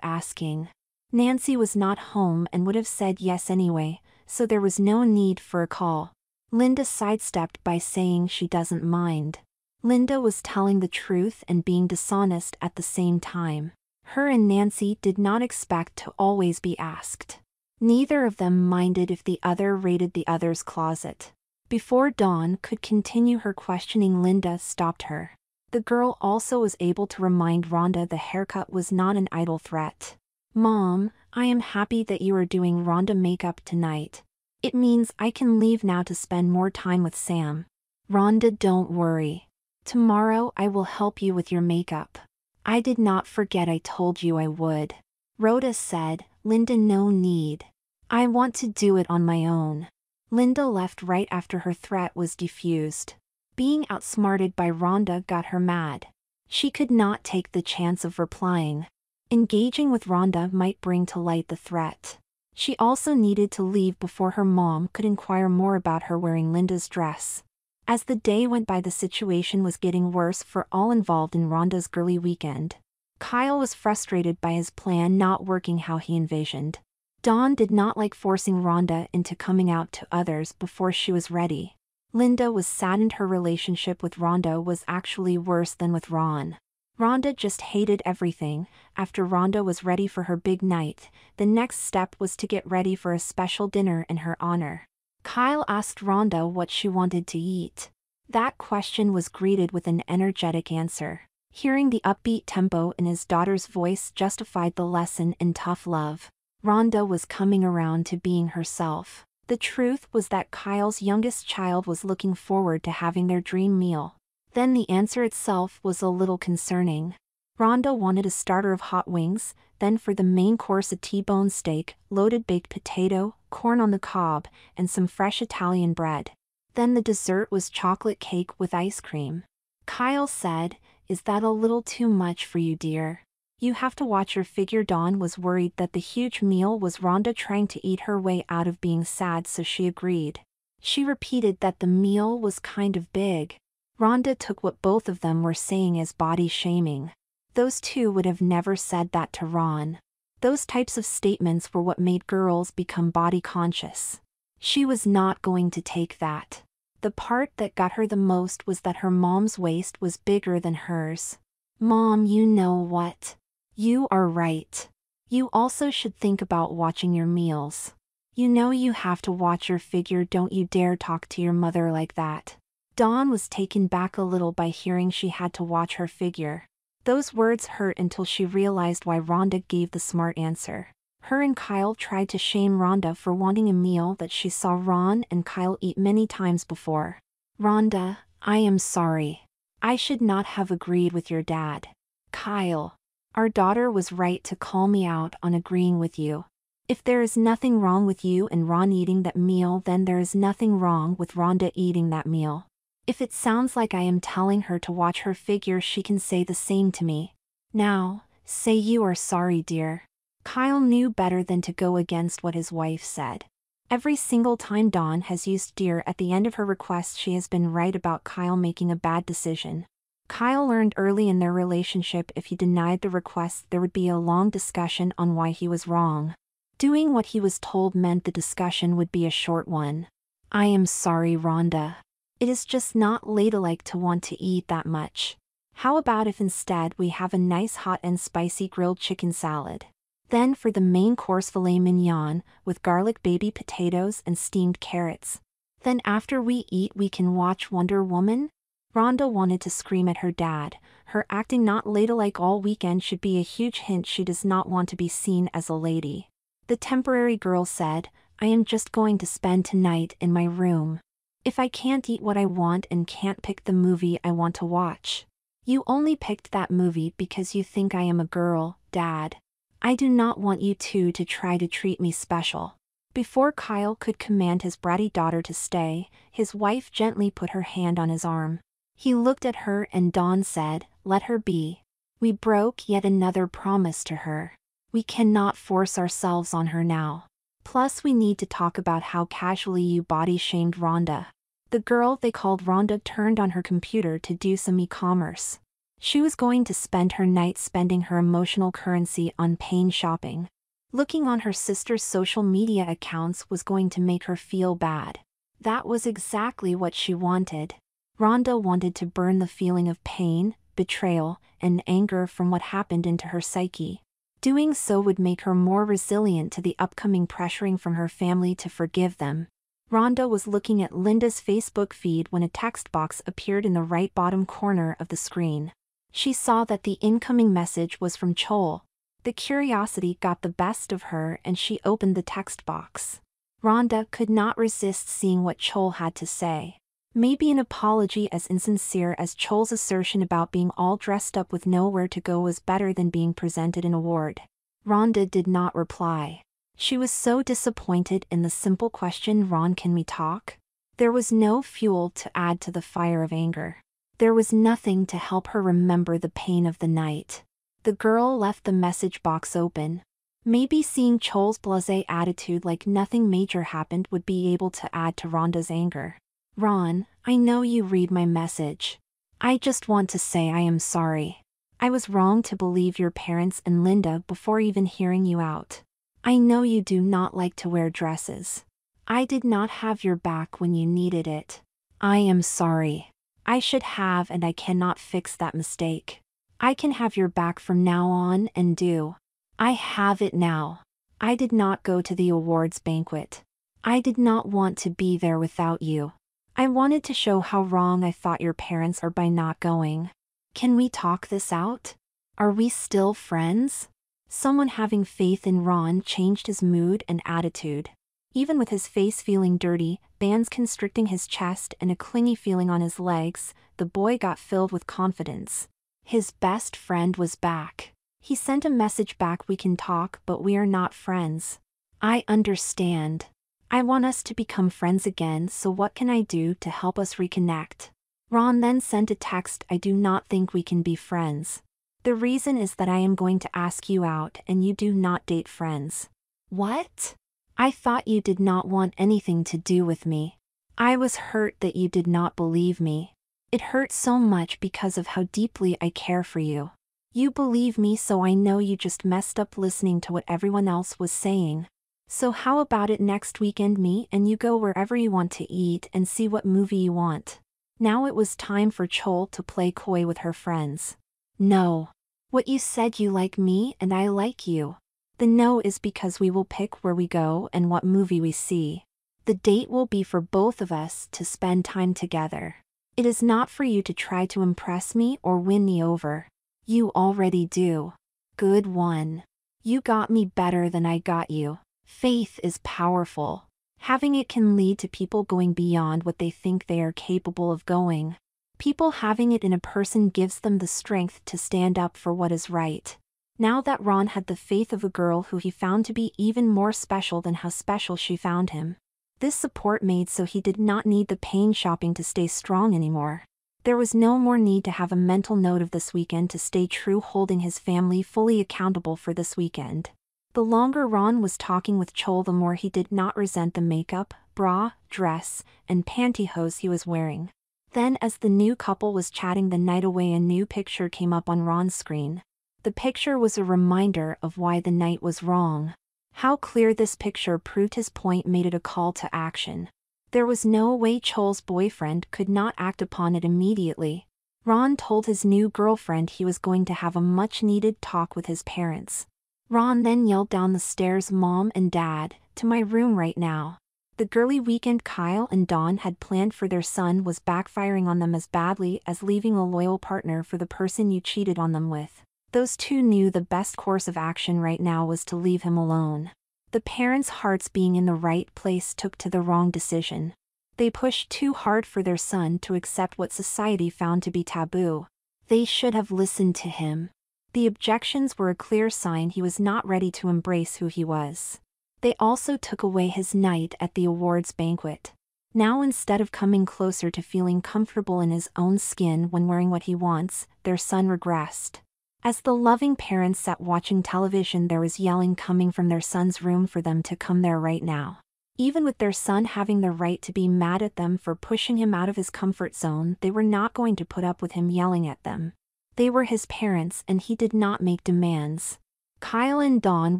asking. Nancy was not home and would have said yes anyway, so there was no need for a call. Linda sidestepped by saying she doesn't mind. Linda was telling the truth and being dishonest at the same time. Her and Nancy did not expect to always be asked. Neither of them minded if the other raided the other's closet. Before Dawn could continue her questioning, Linda stopped her. The girl also was able to remind Rhonda the haircut was not an idle threat. "Mom, I am happy that you are doing Rhonda makeup tonight. It means I can leave now to spend more time with Sam." "Rhonda, don't worry. Tomorrow I will help you with your makeup. I did not forget I told you I would." Rhoda said, "Linda, no need. I want to do it on my own." Linda left right after her threat was defused. Being outsmarted by Rhonda got her mad. She could not take the chance of replying. Engaging with Rhonda might bring to light the threat. She also needed to leave before her mom could inquire more about her wearing Linda's dress. As the day went by, the situation was getting worse for all involved in Rhonda's girly weekend. Kyle was frustrated by his plan not working how he envisioned. Dawn did not like forcing Rhonda into coming out to others before she was ready. Linda was saddened her relationship with Rhonda was actually worse than with Ron. Rhonda just hated everything. After Rhonda was ready for her big night, the next step was to get ready for a special dinner in her honor. Kyle asked Rhonda what she wanted to eat. That question was greeted with an energetic answer. Hearing the upbeat tempo in his daughter's voice justified the lesson in tough love. Rhonda was coming around to being herself. The truth was that Kyle's youngest child was looking forward to having their dream meal. Then the answer itself was a little concerning. Rhonda wanted a starter of hot wings, then for the main course a T-bone steak, loaded baked potato, corn on the cob, and some fresh Italian bread. Then the dessert was chocolate cake with ice cream. Kyle said, "Is that a little too much for you, dear? You have to watch your figure." Dawn was worried that the huge meal was Rhonda trying to eat her way out of being sad, so she agreed. She repeated that the meal was kind of big. Rhonda took what both of them were saying as body shaming. Those two would have never said that to Ron. Those types of statements were what made girls become body conscious. She was not going to take that. The part that got her the most was that her mom's waist was bigger than hers. "Mom, you know what? You are right. You also should think about watching your meals. You know you have to watch your figure. Don't you dare talk to your mother like that." Dawn was taken back a little by hearing she had to watch her figure. Those words hurt until she realized why Rhonda gave the smart answer. Her and Kyle tried to shame Rhonda for wanting a meal that she saw Ron and Kyle eat many times before. "Rhonda, I am sorry. I should not have agreed with your dad. Kyle, our daughter was right to call me out on agreeing with you. If there is nothing wrong with you and Ron eating that meal, then there is nothing wrong with Rhonda eating that meal. If it sounds like I am telling her to watch her figure, she can say the same to me. Now, say you are sorry, dear." Kyle knew better than to go against what his wife said. Every single time Dawn has used "dear" at the end of her request, she has been right about Kyle making a bad decision. Kyle learned early in their relationship if he denied the request, there would be a long discussion on why he was wrong. Doing what he was told meant the discussion would be a short one. "I am sorry, Rhonda. It is just not ladylike to want to eat that much. How about if instead we have a nice hot and spicy grilled chicken salad? Then for the main course, filet mignon with garlic baby potatoes and steamed carrots. Then after we eat we can watch Wonder Woman?" Rhonda wanted to scream at her dad. Her acting not ladylike all weekend should be a huge hint she does not want to be seen as a lady. The temporary girl said, "I am just going to spend tonight in my room. If I can't eat what I want and can't pick the movie I want to watch. You only picked that movie because you think I am a girl, Dad. I do not want you two to try to treat me special." Before Kyle could command his bratty daughter to stay, his wife gently put her hand on his arm. He looked at her and Dawn said, "Let her be. We broke yet another promise to her. We cannot force ourselves on her now. Plus we need to talk about how casually you body shamed Rhonda." The girl they called Rhonda turned on her computer to do some e-commerce. She was going to spend her night spending her emotional currency on pain shopping. Looking on her sister's social media accounts was going to make her feel bad. That was exactly what she wanted. Rhonda wanted to burn the feeling of pain, betrayal, and anger from what happened into her psyche. Doing so would make her more resilient to the upcoming pressuring from her family to forgive them. Rhonda was looking at Linda's Facebook feed when a text box appeared in the right bottom corner of the screen. She saw that the incoming message was from Chol. The curiosity got the best of her and she opened the text box. Rhonda could not resist seeing what Chol had to say. Maybe an apology as insincere as Chol's assertion about being all dressed up with nowhere to go was better than being presented an award. Rhonda did not reply. She was so disappointed in the simple question, "Ron, can we talk?" There was no fuel to add to the fire of anger. There was nothing to help her remember the pain of the night. The girl left the message box open. Maybe seeing Chol's blasé attitude like nothing major happened would be able to add to Rhonda's anger. "Ron, I know you read my message. I just want to say I am sorry. I was wrong to believe your parents and Linda before even hearing you out. I know you do not like to wear dresses. I did not have your back when you needed it. I am sorry. I should have, and I cannot fix that mistake. I can have your back from now on and do. I have it now. I did not go to the awards banquet. I did not want to be there without you. I wanted to show how wrong I thought your parents are by not going. Can we talk this out? Are we still friends?" Someone having faith in Ron changed his mood and attitude. Even with his face feeling dirty, bands constricting his chest and a clingy feeling on his legs, the boy got filled with confidence. His best friend was back. He sent a message back, "We can talk, but we are not friends. I understand. I want us to become friends again, so what can I do to help us reconnect?" Ron then sent a text, "I do not think we can be friends. The reason is that I am going to ask you out and you do not date friends." "What? I thought you did not want anything to do with me. I was hurt that you did not believe me. It hurt so much because of how deeply I care for you. You believe me, so I know you just messed up listening to what everyone else was saying. So how about it next weekend, me and you go wherever you want to eat and see what movie you want?" Now it was time for Chol to play coy with her friends. "No. What you said, you like me and I like you. The no is because we will pick where we go and what movie we see. The date will be for both of us to spend time together. It is not for you to try to impress me or win me over. You already do. Good one. You got me better than I got you." Faith is powerful. Having it can lead to people going beyond what they think they are capable of going. People having it in a person gives them the strength to stand up for what is right. Now that Ron had the faith of a girl who he found to be even more special than how special she found him. This support made so he did not need the pain shopping to stay strong anymore. There was no more need to have a mental note of this weekend to stay true, holding his family fully accountable for this weekend. The longer Ron was talking with Chol, the more he did not resent the makeup, bra, dress, and pantyhose he was wearing. Then as the new couple was chatting the night away, a new picture came up on Ron's screen. The picture was a reminder of why the night was wrong. How clear this picture proved his point made it a call to action. There was no way Chol's boyfriend could not act upon it immediately. Ron told his new girlfriend he was going to have a much-needed talk with his parents. Ron then yelled down the stairs, "Mom and Dad, to my room right now." The girly weekend Kyle and Dawn had planned for their son was backfiring on them as badly as leaving a loyal partner for the person you cheated on them with. Those two knew the best course of action right now was to leave him alone. The parents' hearts being in the right place took to the wrong decision. They pushed too hard for their son to accept what society found to be taboo. They should have listened to him. The objections were a clear sign he was not ready to embrace who he was. They also took away his night at the awards banquet. Now instead of coming closer to feeling comfortable in his own skin when wearing what he wants, their son regressed. As the loving parents sat watching television, there was yelling coming from their son's room for them to come there right now. Even with their son having the right to be mad at them for pushing him out of his comfort zone, they were not going to put up with him yelling at them. They were his parents and he did not make demands. Kyle and Dawn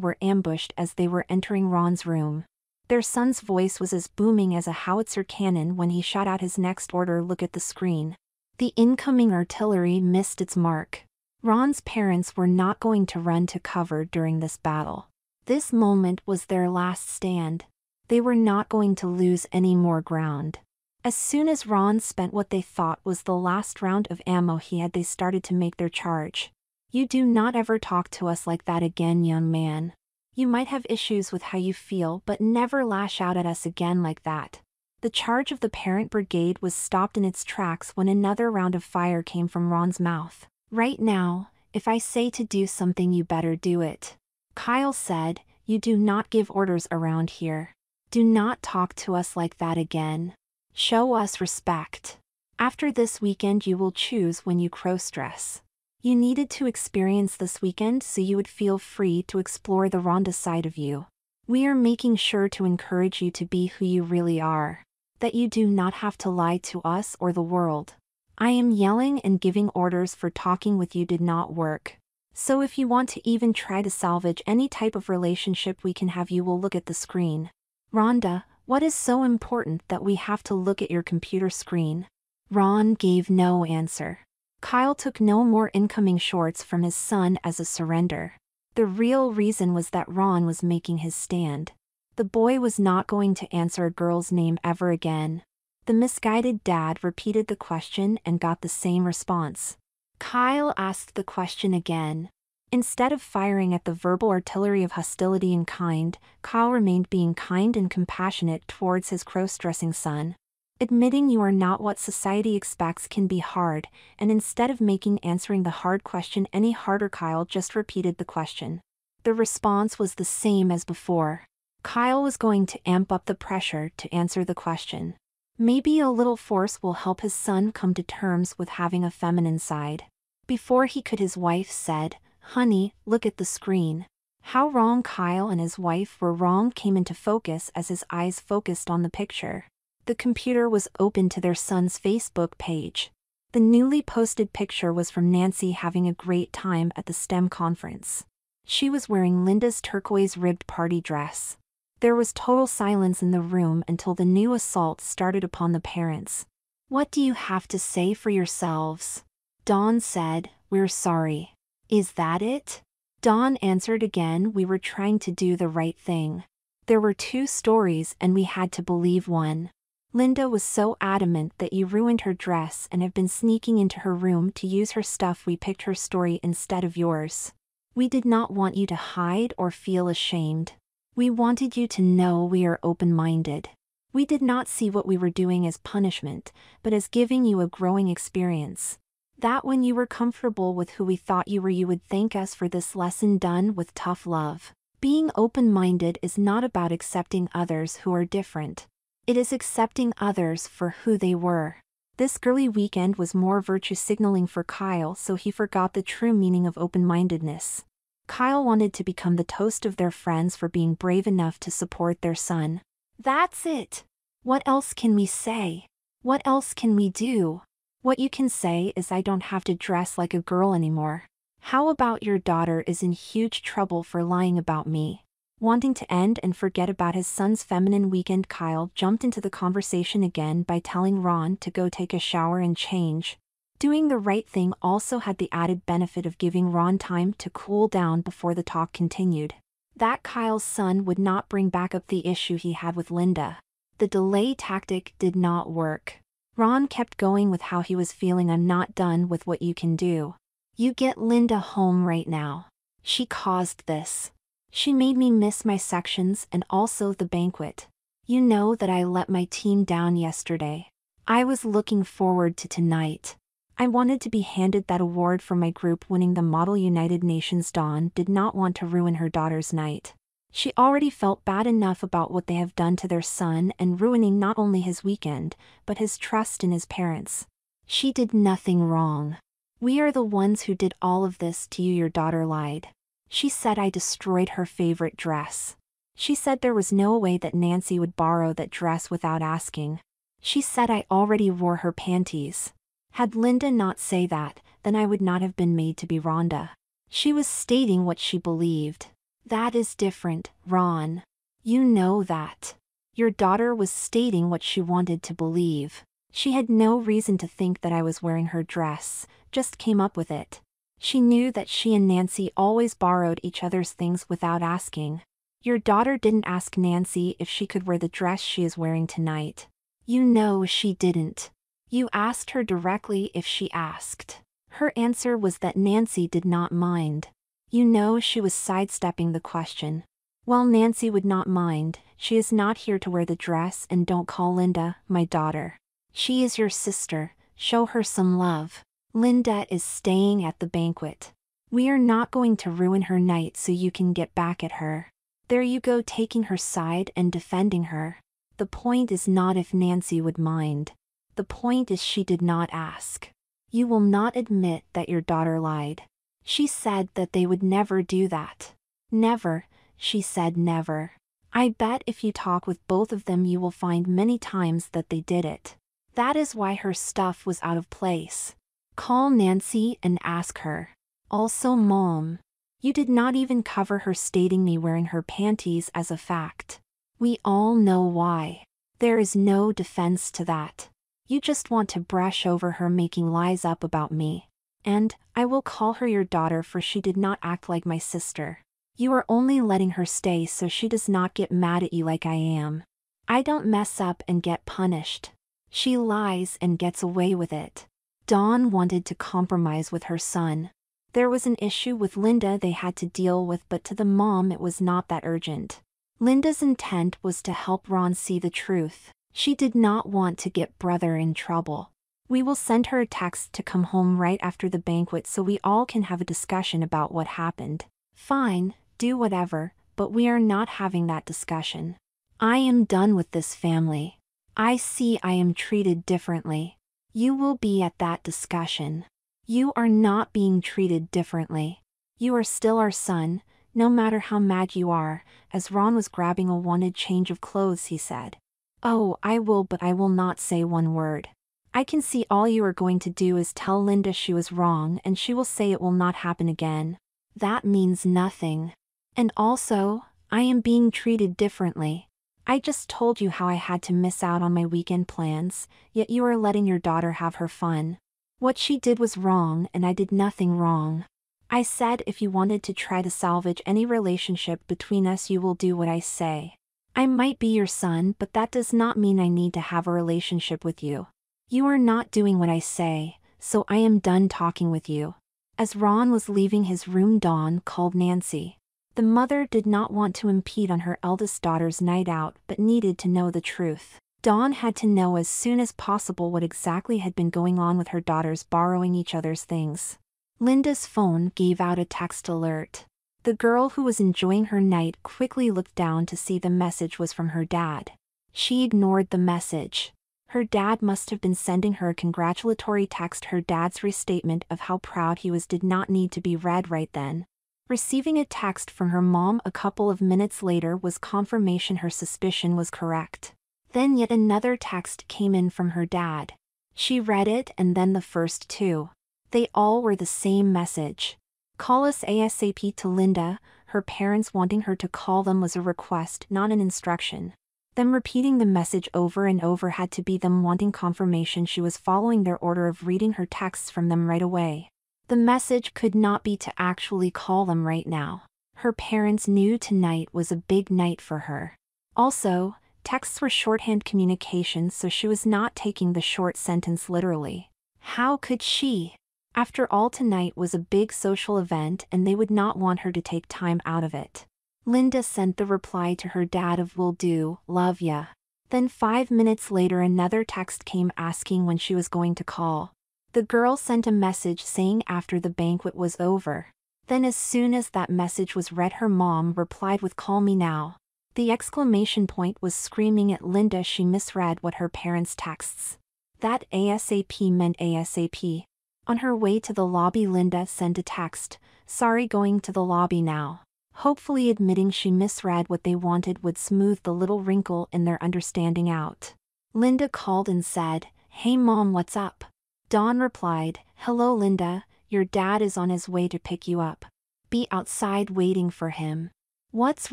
were ambushed as they were entering Ron's room. Their son's voice was as booming as a howitzer cannon when he shot out his next order. Look at the screen. The incoming artillery missed its mark. Ron's parents were not going to run to cover during this battle. This moment was their last stand. They were not going to lose any more ground. As soon as Ron spent what they thought was the last round of ammo they started to make their charge. You do not ever talk to us like that again, young man. You might have issues with how you feel, but never lash out at us again like that. The charge of the parent brigade was stopped in its tracks when another round of fire came from Ron's mouth. Right now, if I say to do something, you better do it. Kyle said, you do not give orders around here. Do not talk to us like that again. Show us respect. After this weekend you will choose when you crossdress. You needed to experience this weekend so you would feel free to explore the Rhonda side of you. We are making sure to encourage you to be who you really are. That you do not have to lie to us or the world. I am yelling and giving orders for talking with you did not work. So if you want to even try to salvage any type of relationship we can have, you will look at the screen. Rhonda, what is so important that we have to look at your computer screen? Ron gave no answer. Kyle took no more incoming shots from his son as a surrender. The real reason was that Ron was making his stand. The boy was not going to answer a girl's name ever again. The misguided dad repeated the question and got the same response. Kyle asked the question again. Instead of firing at the verbal artillery of hostility and kind, Kyle remained being kind and compassionate towards his crossdressing son. Admitting you are not what society expects can be hard, and instead of making answering the hard question any harder, Kyle just repeated the question. The response was the same as before. Kyle was going to amp up the pressure to answer the question. Maybe a little force will help his son come to terms with having a feminine side. Before he could, his wife said, "Honey, look at the screen." How wrong Kyle and his wife were wrong came into focus as his eyes focused on the picture. The computer was open to their son's Facebook page. The newly posted picture was from Nancy having a great time at the STEM conference. She was wearing Linda's turquoise ribbed party dress. There was total silence in the room until the new assault started upon the parents. What do you have to say for yourselves? Dawn said, "We're sorry." Is that it? Dawn answered again, "We were trying to do the right thing. There were two stories and we had to believe one. Linda was so adamant that you ruined her dress and have been sneaking into her room to use her stuff. We picked her story instead of yours. We did not want you to hide or feel ashamed. We wanted you to know we are open-minded. We did not see what we were doing as punishment, but as giving you a growing experience. That when you were comfortable with who we thought you were, you would thank us for this lesson done with tough love. Being open-minded is not about accepting others who are different. It is accepting others for who they were." This girly weekend was more virtue signaling for Kyle, so he forgot the true meaning of open-mindedness. Kyle wanted to become the toast of their friends for being brave enough to support their son. That's it. What else can we say? What else can we do? What you can say is, I don't have to dress like a girl anymore. How about your daughter is in huge trouble for lying about me? Wanting to end and forget about his son's feminine weekend, Kyle jumped into the conversation again by telling Ron to go take a shower and change. Doing the right thing also had the added benefit of giving Ron time to cool down before the talk continued. That Kyle's son would not bring back up the issue he had with Linda. The delay tactic did not work. Ron kept going with how he was feeling. "I'm not done with what you can do. You get Linda home right now. She caused this. She made me miss my sections and also the banquet. You know that I let my team down yesterday. I was looking forward to tonight. I wanted to be handed that award for my group winning the Model United Nations." Dawn did not want to ruin her daughter's night. She already felt bad enough about what they have done to their son and ruining not only his weekend, but his trust in his parents. She did nothing wrong. "We are the ones who did all of this to you," your daughter lied. She said I destroyed her favorite dress. She said there was no way that Nancy would borrow that dress without asking. She said I already wore her panties. Had Linda not say that, then I would not have been made to be Rhonda. She was stating what she believed. That is different, Ron. You know that. Your daughter was stating what she wanted to believe. She had no reason to think that I was wearing her dress, just came up with it. She knew that she and Nancy always borrowed each other's things without asking. Your daughter didn't ask Nancy if she could wear the dress she is wearing tonight. You know she didn't. You asked her directly if she asked. Her answer was that Nancy did not mind. You know she was sidestepping the question. Well, Nancy would not mind. She is not here to wear the dress, and don't call Linda my daughter. She is your sister. Show her some love. Linda is staying at the banquet. We are not going to ruin her night so you can get back at her. There you go, taking her side and defending her. The point is not if Nancy would mind. The point is she did not ask. You will not admit that your daughter lied. She said that they would never do that. Never, she said never. I bet if you talk with both of them you will find many times that they did it. That is why her stuff was out of place. Call Nancy and ask her. Also, Mom. You did not even cover her stating me wearing her panties as a fact. We all know why. There is no defense to that. You just want to brush over her making lies up about me. And, I will call her your daughter, for she did not act like my sister. You are only letting her stay so she does not get mad at you like I am. I don't mess up and get punished. She lies and gets away with it. Dawn wanted to compromise with her son. There was an issue with Linda they had to deal with, but to the mom it was not that urgent. Linda's intent was to help Ron see the truth. She did not want to get brother in trouble. We will send her a text to come home right after the banquet so we all can have a discussion about what happened. Fine, do whatever, but we are not having that discussion. I am done with this family. I see I am treated differently. You will be at that discussion. You are not being treated differently. You are still our son, no matter how mad you are, as Ron was grabbing a wanted change of clothes, he said. Oh, I will, but I will not say one word. I can see all you are going to do is tell Linda she was wrong and she will say it will not happen again. That means nothing. And also, I am being treated differently. I just told you how I had to miss out on my weekend plans, yet you are letting your daughter have her fun. What she did was wrong and I did nothing wrong. I said if you wanted to try to salvage any relationship between us you will do what I say. I might be your son, but that does not mean I need to have a relationship with you. You are not doing what I say, so I am done talking with you. As Ron was leaving his room, Dawn called Nancy. The mother did not want to impede on her eldest daughter's night out but needed to know the truth. Dawn had to know as soon as possible what exactly had been going on with her daughters borrowing each other's things. Linda's phone gave out a text alert. The girl who was enjoying her night quickly looked down to see the message was from her dad. She ignored the message. Her dad must have been sending her a congratulatory text. Her dad's restatement of how proud he was did not need to be read right then. Receiving a text from her mom a couple of minutes later was confirmation her suspicion was correct. Then yet another text came in from her dad. She read it and then the first two. They all were the same message. Call us ASAP to Linda. Her parents wanting her to call them was a request, not an instruction. Them repeating the message over and over had to be them wanting confirmation she was following their order of reading her texts from them right away. The message could not be to actually call them right now. Her parents knew tonight was a big night for her. Also, texts were shorthand communications, so she was not taking the short sentence literally. How could she? After all, tonight was a big social event and they would not want her to take time out of it. Linda sent the reply to her dad of "will do, love ya." Then 5 minutes later another text came asking when she was going to call. The girl sent a message saying after the banquet was over. Then as soon as that message was read her mom replied with "call me now." The exclamation point was screaming at Linda. She misread what her parents' texts. That ASAP meant ASAP. On her way to the lobby Linda sent a text, "Sorry, going to the lobby now." Hopefully admitting she misread what they wanted would smooth the little wrinkle in their understanding out. Linda called and said, "Hey Mom, what's up?" Dawn replied, "Hello Linda, your dad is on his way to pick you up. Be outside waiting for him." What's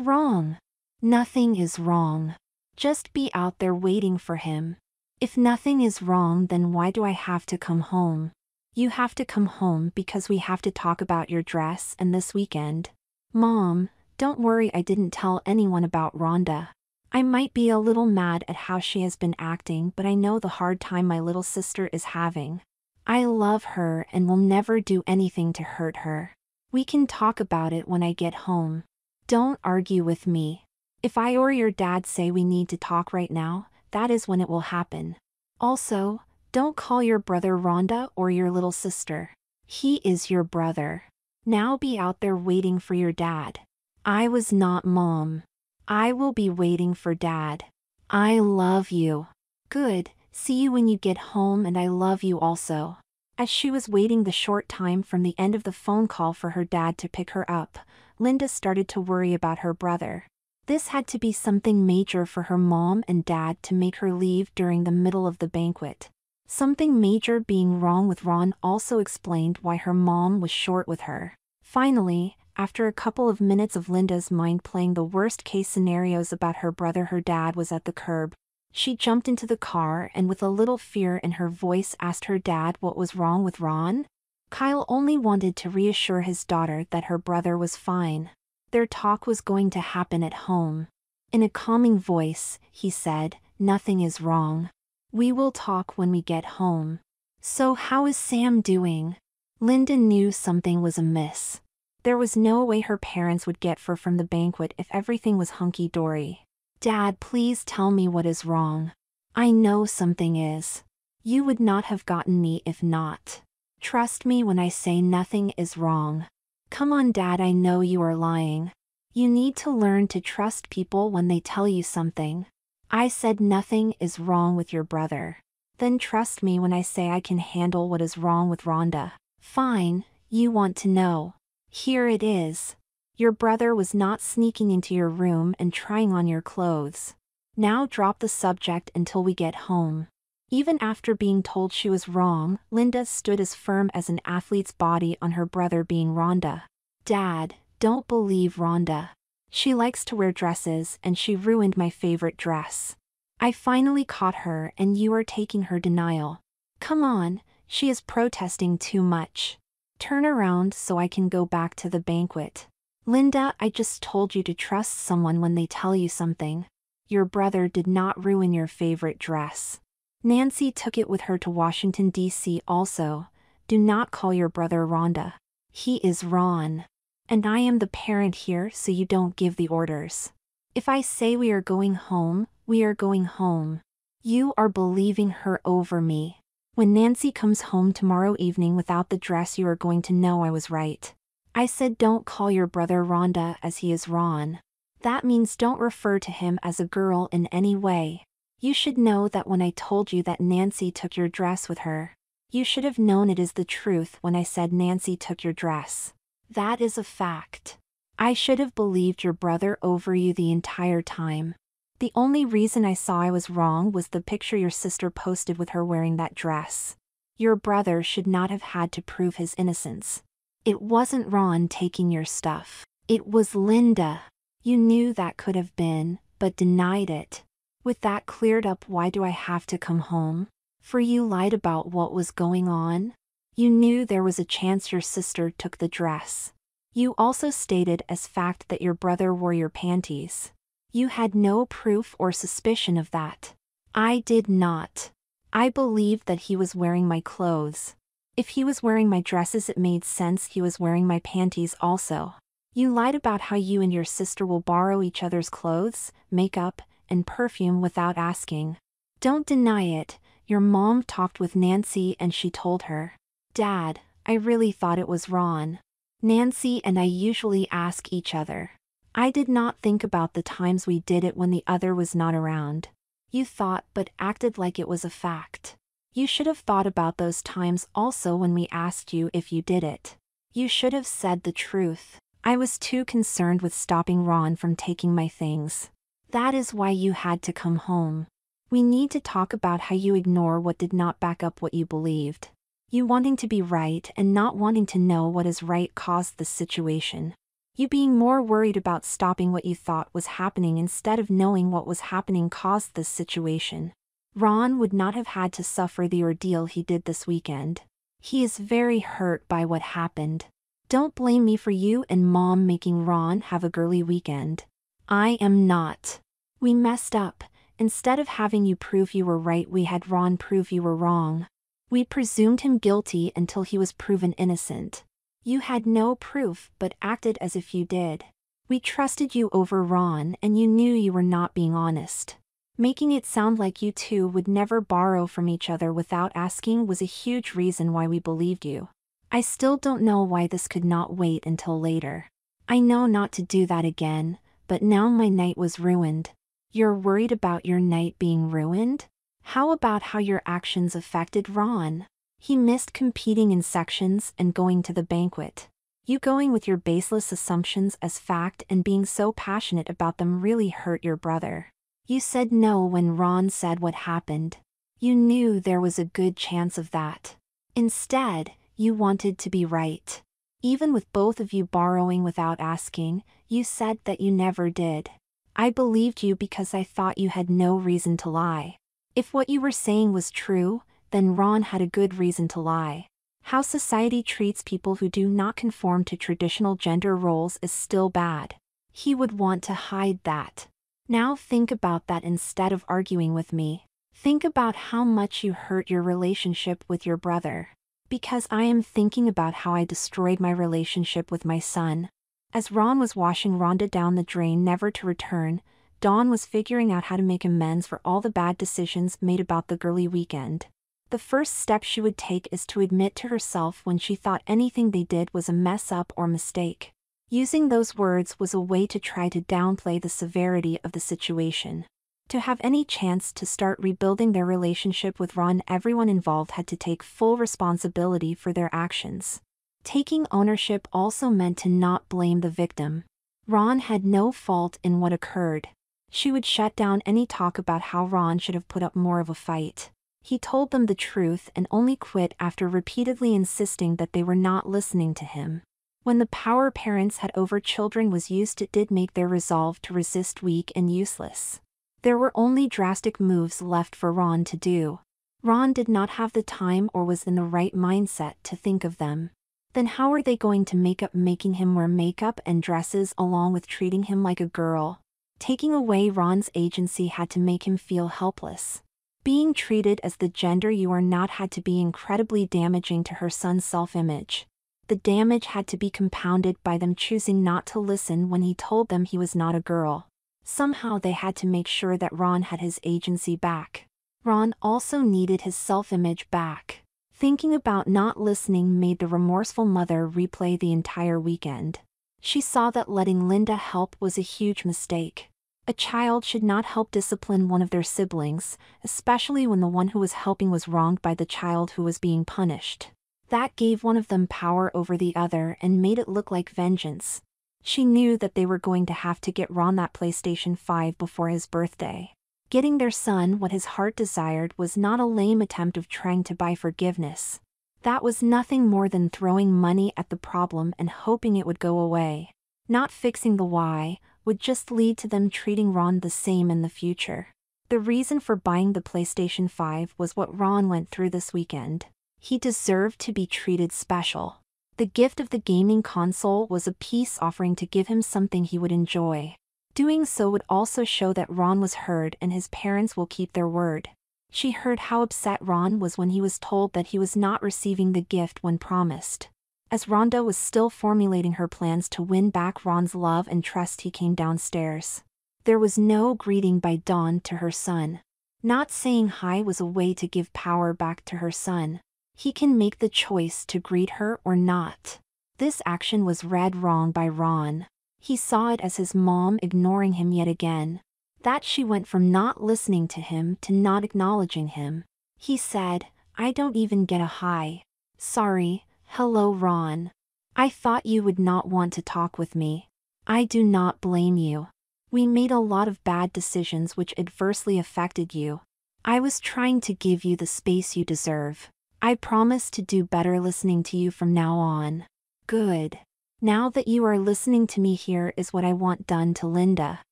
wrong? Nothing is wrong. Just be out there waiting for him. If nothing is wrong, then why do I have to come home? You have to come home because we have to talk about your dress and this weekend. Mom, Don't worry, I didn't tell anyone about Rhonda. I might be a little mad at how she has been acting, but I know the hard time my little sister is having. I love her and will never do anything to hurt her. We can talk about it when I get home. Don't argue with me. If I or your dad say we need to talk right now, that is when it will happen. Also, don't call your brother Rhonda or your little sister. He is your brother. Now be out there waiting for your dad. I was not Mom. I will be waiting for Dad. I love you. Good, see you when you get home, and I love you also. As she was waiting the short time from the end of the phone call for her dad to pick her up, Linda started to worry about her brother. This had to be something major for her mom and dad to make her leave during the middle of the banquet. Something major being wrong with Ron also explained why her mom was short with her. Finally, after a couple of minutes of Linda's mind playing the worst-case scenarios about her brother, her dad was at the curb. She jumped into the car and with a little fear in her voice asked her dad what was wrong with Ron. Kyle only wanted to reassure his daughter that her brother was fine. Their talk was going to happen at home. In a calming voice, he said, "Nothing is wrong. We will talk when we get home." "So how is Sam doing?" Linda knew something was amiss. There was no way her parents would get her from the banquet if everything was hunky-dory. "Dad, please tell me what is wrong. I know something is. You would not have gotten me if not. Trust me when I say nothing is wrong." "Come on, Dad, I know you are lying. You need to learn to trust people when they tell you something. I said nothing is wrong with your brother. Then trust me when I say I can handle what is wrong with Rhonda." "Fine, you want to know. Here it is. Your brother was not sneaking into your room and trying on your clothes. Now drop the subject until we get home." Even after being told she was wrong, Linda stood as firm as an athlete's body on her brother being Rhonda. "Dad, don't believe Rhonda. She likes to wear dresses and she ruined my favorite dress. I finally caught her and you are taking her denial. Come on, she is protesting too much. Turn around so I can go back to the banquet." "Linda, I just told you to trust someone when they tell you something. Your brother did not ruin your favorite dress. Nancy took it with her to Washington, D.C. also. Do not call your brother Rhonda. He is Ron. And I am the parent here, so you don't give the orders. If I say we are going home, we are going home. You are believing her over me. When Nancy comes home tomorrow evening without the dress, you are going to know I was right. I said don't call your brother Rhonda as he is Ron. That means don't refer to him as a girl in any way. You should know that when I told you that Nancy took your dress with her. You should have known it is the truth when I said Nancy took your dress. That is a fact. I should have believed your brother over you the entire time. The only reason I saw I was wrong was the picture your sister posted with her wearing that dress. Your brother should not have had to prove his innocence. It wasn't Ron taking your stuff. It was Linda. You knew that could have been, but denied it. With that cleared up, why do I have to come home? For you lied about what was going on? You knew there was a chance your sister took the dress. You also stated as fact that your brother wore your panties. You had no proof or suspicion of that. I did not. I believed that he was wearing my clothes. If he was wearing my dresses, it made sense he was wearing my panties also. You lied about how you and your sister will borrow each other's clothes, makeup, and perfume without asking. Don't deny it, your mom talked with Nancy and she told her. Dad, I really thought it was Ron. Nancy and I usually ask each other. I did not think about the times we did it when the other was not around. You thought but acted like it was a fact. You should have thought about those times also when we asked you if you did it. You should have said the truth. I was too concerned with stopping Ron from taking my things. That is why you had to come home. We need to talk about how you ignore what did not back up what you believed. You wanting to be right and not wanting to know what is right caused this situation. You being more worried about stopping what you thought was happening instead of knowing what was happening caused this situation. Ron would not have had to suffer the ordeal he did this weekend. He is very hurt by what happened. Don't blame me for you and Mom making Ron have a girly weekend. I am not. We messed up. Instead of having you prove you were right, we had Ron prove you were wrong. We presumed him guilty until he was proven innocent. You had no proof but acted as if you did. We trusted you over Ron and you knew you were not being honest. Making it sound like you two would never borrow from each other without asking was a huge reason why we believed you. I still don't know why this could not wait until later. I know not to do that again, but now my night was ruined. You're worried about your night being ruined? How about how your actions affected Ron? He missed competing in sections and going to the banquet. You going with your baseless assumptions as fact and being so passionate about them really hurt your brother. You said no when Ron said what happened. You knew there was a good chance of that. Instead, you wanted to be right. Even with both of you borrowing without asking, you said that you never did. I believed you because I thought you had no reason to lie. If what you were saying was true, then Ron had a good reason to lie. How society treats people who do not conform to traditional gender roles is still bad. He would want to hide that. Now think about that instead of arguing with me. Think about how much you hurt your relationship with your brother. Because I am thinking about how I destroyed my relationship with my son. As Ron was washing Rhonda down the drain never to return, Dawn was figuring out how to make amends for all the bad decisions made about the girly weekend. The first step she would take is to admit to herself when she thought anything they did was a mess up or mistake. Using those words was a way to try to downplay the severity of the situation. To have any chance to start rebuilding their relationship with Ron, everyone involved had to take full responsibility for their actions. Taking ownership also meant to not blame the victim. Ron had no fault in what occurred. She would shut down any talk about how Ron should have put up more of a fight. He told them the truth and only quit after repeatedly insisting that they were not listening to him. When the power parents had over children was used, it did make their resolve to resist weak and useless. There were only drastic moves left for Ron to do. Ron did not have the time or was in the right mindset to think of them. Then how were they going to make up making him wear makeup and dresses along with treating him like a girl? Taking away Ron's agency had to make him feel helpless. Being treated as the gender you are not had to be incredibly damaging to her son's self-image. The damage had to be compounded by them choosing not to listen when he told them he was not a girl. Somehow they had to make sure that Ron had his agency back. Ron also needed his self-image back. Thinking about not listening made the remorseful mother replay the entire weekend. She saw that letting Linda help was a huge mistake. A child should not help discipline one of their siblings, especially when the one who was helping was wronged by the child who was being punished. That gave one of them power over the other and made it look like vengeance. She knew that they were going to have to get Ron that PlayStation 5 before his birthday. Getting their son what his heart desired was not a lame attempt of trying to buy forgiveness. That was nothing more than throwing money at the problem and hoping it would go away. Not fixing the why would just lead to them treating Ron the same in the future. The reason for buying the PlayStation 5 was what Ron went through this weekend. He deserved to be treated special. The gift of the gaming console was a peace offering to give him something he would enjoy. Doing so would also show that Ron was heard and his parents will keep their word. She heard how upset Ron was when he was told that he was not receiving the gift when promised. As Rhonda was still formulating her plans to win back Ron's love and trust, he came downstairs. There was no greeting by Dawn to her son. Not saying hi was a way to give power back to her son. He can make the choice to greet her or not. This action was read wrong by Ron. He saw it as his mom ignoring him yet again. That she went from not listening to him to not acknowledging him. He said, "I don't even get a hi." "Sorry, hello Ron. I thought you would not want to talk with me. I do not blame you. We made a lot of bad decisions which adversely affected you. I was trying to give you the space you deserve. I promise to do better listening to you from now on." "Good. Now that you are listening to me, here is what I want done to Linda.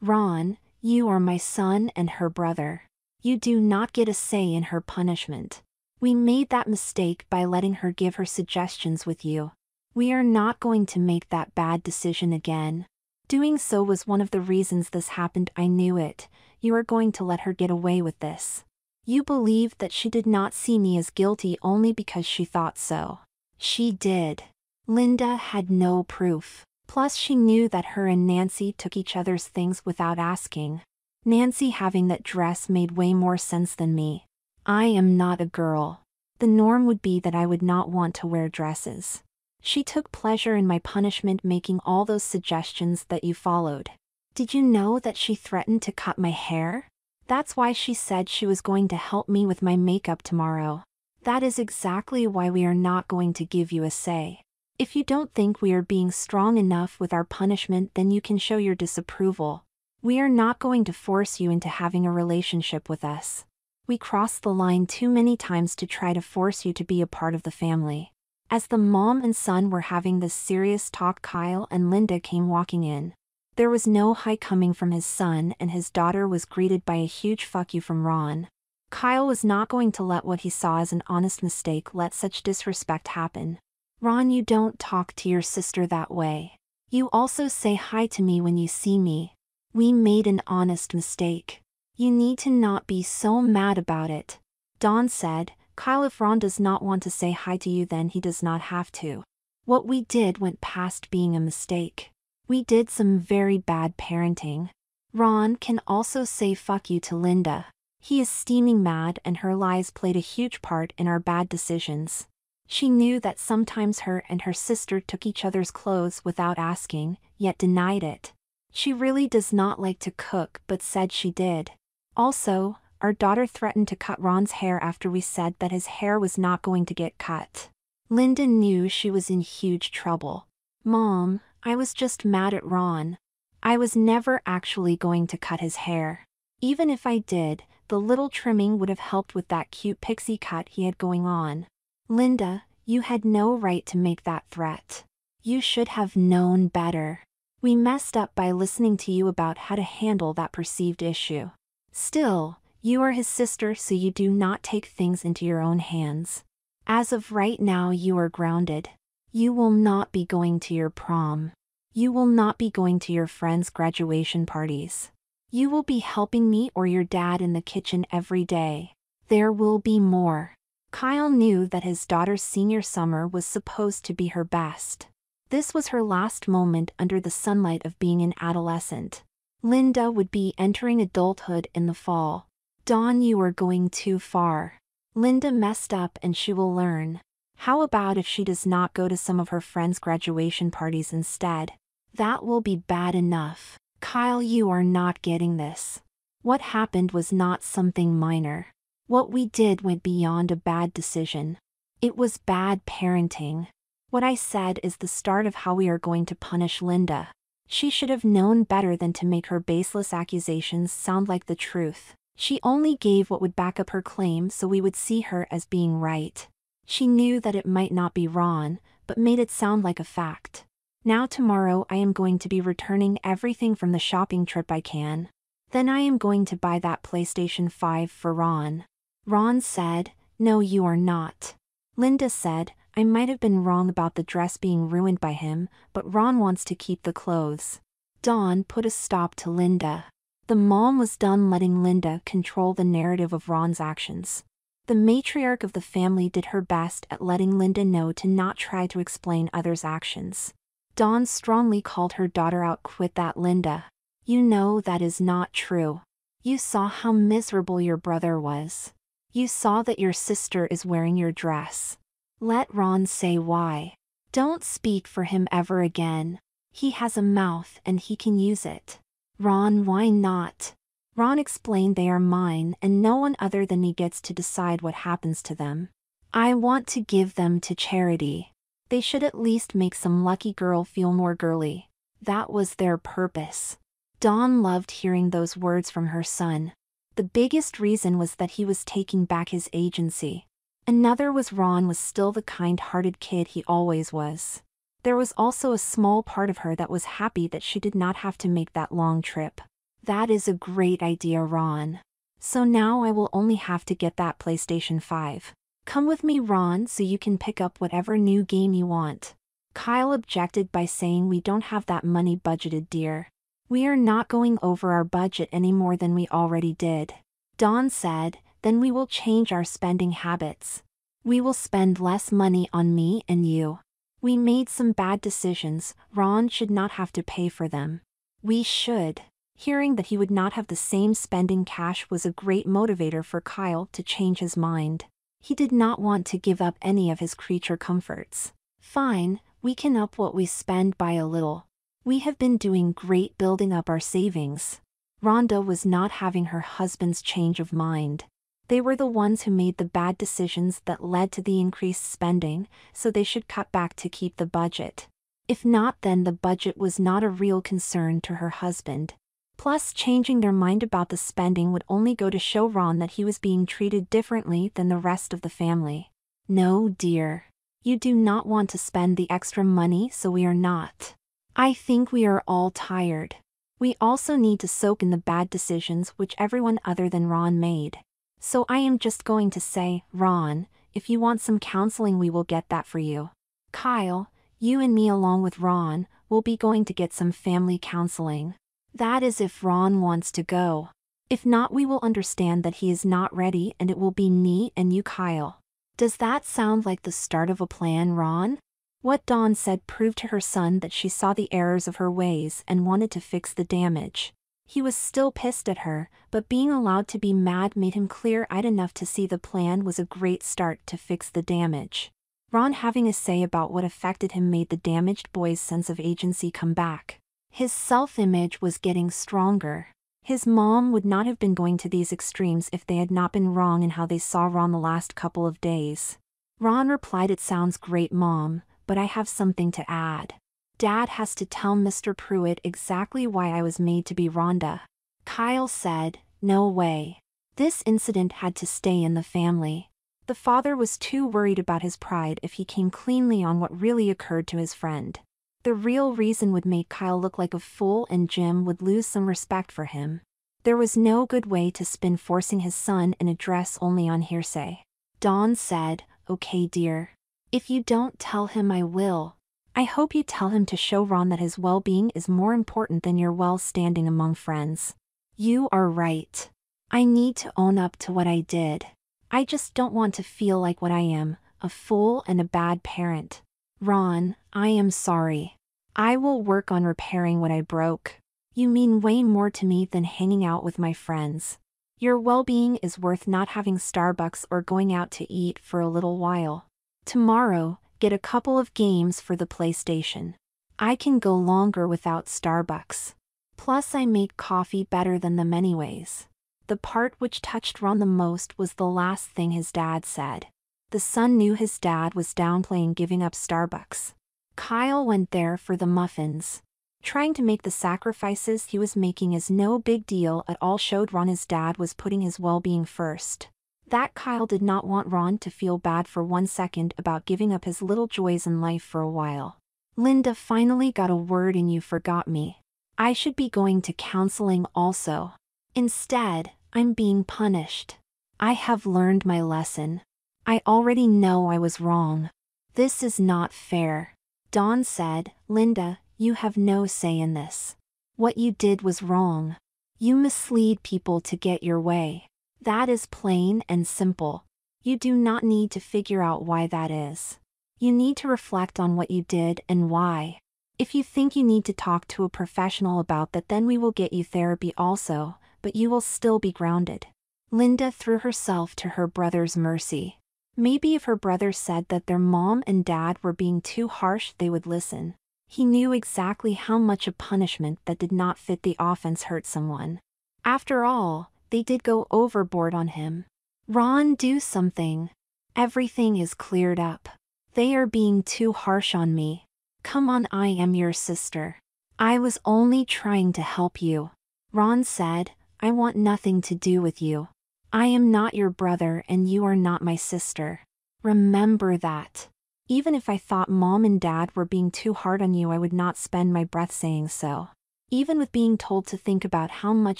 Ron, you are my son and her brother. You do not get a say in her punishment. We made that mistake by letting her give her suggestions with you. We are not going to make that bad decision again. Doing so was one of the reasons this happened. I knew it. You are going to let her get away with this. You believed that she did not see me as guilty only because she thought so. She did. Linda had no proof. Plus she knew that her and Nancy took each other's things without asking. Nancy having that dress made way more sense than me. I am not a girl. The norm would be that I would not want to wear dresses. She took pleasure in my punishment, making all those suggestions that you followed. Did you know that she threatened to cut my hair? That's why she said she was going to help me with my makeup tomorrow. That is exactly why we are not going to give you a say. If you don't think we are being strong enough with our punishment, then you can show your disapproval. We are not going to force you into having a relationship with us. We crossed the line too many times to try to force you to be a part of the family. As the mom and son were having this serious talk, Kyle and Linda came walking in. There was no hi coming from his son, and his daughter was greeted by a huge fuck you from Ron. Kyle was not going to let what he saw as an honest mistake let such disrespect happen. Ron, you don't talk to your sister that way. You also say hi to me when you see me. We made an honest mistake. You need to not be so mad about it. Dawn said, Kyle, if Ron does not want to say hi to you, then he does not have to. What we did went past being a mistake. We did some very bad parenting. Ron can also say fuck you to Linda. He is steaming mad, and her lies played a huge part in our bad decisions. She knew that sometimes her and her sister took each other's clothes without asking, yet denied it. She really does not like to cook, but said she did. Also, our daughter threatened to cut Ron's hair after we said that his hair was not going to get cut. Linda knew she was in huge trouble. Mom, I was just mad at Ron. I was never actually going to cut his hair. Even if I did, the little trimming would have helped with that cute pixie cut he had going on. Linda, you had no right to make that threat. You should have known better. We messed up by listening to you about how to handle that perceived issue. Still, you are his sister, so you do not take things into your own hands. As of right now, you are grounded. You will not be going to your prom. You will not be going to your friends' graduation parties. You will be helping me or your dad in the kitchen every day. There will be more. Kyle knew that his daughter's senior summer was supposed to be her best. This was her last moment under the sunlight of being an adolescent. Linda would be entering adulthood in the fall. Dawn, you are going too far. Linda messed up and she will learn. How about if she does not go to some of her friends' graduation parties instead? That will be bad enough. Kyle, you are not getting this. What happened was not something minor. What we did went beyond a bad decision. It was bad parenting. What I said is the start of how we are going to punish Linda. She should have known better than to make her baseless accusations sound like the truth. She only gave what would back up her claim so we would see her as being right. She knew that it might not be Ron, but made it sound like a fact. Now tomorrow I am going to be returning everything from the shopping trip I can. Then I am going to buy that PlayStation 5 for Ron. Ron said, no, you are not. Linda said, I might have been wrong about the dress being ruined by him, but Ron wants to keep the clothes. Dawn put a stop to Linda. The mom was done letting Linda control the narrative of Ron's actions. The matriarch of the family did her best at letting Linda know to not try to explain others' actions. Dawn strongly called her daughter out. Quit that, Linda. You know that is not true. You saw how miserable your brother was. You saw that your sister is wearing your dress. Let Ron say why. Don't speak for him ever again. He has a mouth and he can use it. Ron, why not? Ron explained they are mine and no one other than me gets to decide what happens to them. I want to give them to charity. They should at least make some lucky girl feel more girly. That was their purpose. Dawn loved hearing those words from her son. The biggest reason was that he was taking back his agency. Another was Ron was still the kind-hearted kid he always was. There was also a small part of her that was happy that she did not have to make that long trip. That is a great idea, Ron. So now I will only have to get that PlayStation 5. Come with me, Ron, so you can pick up whatever new game you want. Kyle objected by saying, "We don't have that money budgeted, dear. We are not going over our budget any more than we already did." Dawn said, "Then we will change our spending habits. We will spend less money on me and you. We made some bad decisions, Ron should not have to pay for them. We should." Hearing that he would not have the same spending cash was a great motivator for Kyle to change his mind. He did not want to give up any of his creature comforts. "Fine, we can up what we spend by a little. We have been doing great building up our savings." Rhonda was not having her husband's change of mind. They were the ones who made the bad decisions that led to the increased spending, so they should cut back to keep the budget. If not, then the budget was not a real concern to her husband. Plus, changing their mind about the spending would only go to show Ron that he was being treated differently than the rest of the family. "No, dear. You do not want to spend the extra money, so we are not. I think we are all tired. We also need to soak in the bad decisions which everyone other than Ron made. So I am just going to say, Ron, if you want some counseling, we will get that for you. Kyle, you and me along with Ron will be going to get some family counseling. That is if Ron wants to go. If not, we will understand that he is not ready and it will be me and you, Kyle. Does that sound like the start of a plan, Ron?" What Dawn said proved to her son that she saw the errors of her ways and wanted to fix the damage. He was still pissed at her, but being allowed to be mad made him clear-eyed enough to see the plan was a great start to fix the damage. Ron having a say about what affected him made the damaged boy's sense of agency come back. His self-image was getting stronger. His mom would not have been going to these extremes if they had not been wrong in how they saw Ron the last couple of days. Ron replied, "It sounds great, Mom, but I have something to add. Dad has to tell Mr. Pruitt exactly why I was made to be Rhonda." Kyle said, "No way. This incident had to stay in the family." The father was too worried about his pride if he came cleanly on what really occurred to his friend. The real reason would make Kyle look like a fool and Jim would lose some respect for him. There was no good way to spin forcing his son in a dress only on hearsay. Dawn said, "Okay, dear. If you don't tell him, I will. I hope you tell him to show Ron that his well-being is more important than your well-standing among friends." "You are right. I need to own up to what I did. I just don't want to feel like what I am, a fool and a bad parent. Ron, I am sorry. I will work on repairing what I broke. You mean way more to me than hanging out with my friends. Your well-being is worth not having Starbucks or going out to eat for a little while. Tomorrow, get a couple of games for the PlayStation. I can go longer without Starbucks. Plus, I make coffee better than them anyways." The part which touched Ron the most was the last thing his dad said. The son knew his dad was downplaying giving up Starbucks. Kyle went there for the muffins. Trying to make the sacrifices he was making is no big deal at all showed Ron his dad was putting his well-being first. That Kyle did not want Ron to feel bad for 1 second about giving up his little joys in life for a while. "Linda finally got a word in. You forgot me. I should be going to counseling also. Instead, I'm being punished. I have learned my lesson. I already know I was wrong. This is not fair." Dawn said, "Linda, you have no say in this. What you did was wrong. You mislead people to get your way. That is plain and simple. You do not need to figure out why that is. You need to reflect on what you did and why. If you think you need to talk to a professional about that, then we will get you therapy also, but you will still be grounded." Linda threw herself to her brother's mercy. Maybe if her brother said that their mom and dad were being too harsh, they would listen. He knew exactly how much a punishment that did not fit the offense hurt someone. After all, they did go overboard on him. "Ron, do something. Everything is cleared up. They are being too harsh on me. Come on, I am your sister. I was only trying to help you." Ron said, "I want nothing to do with you. I am not your brother and you are not my sister. Remember that. Even if I thought mom and dad were being too hard on you, I would not spend my breath saying so." Even with being told to think about how much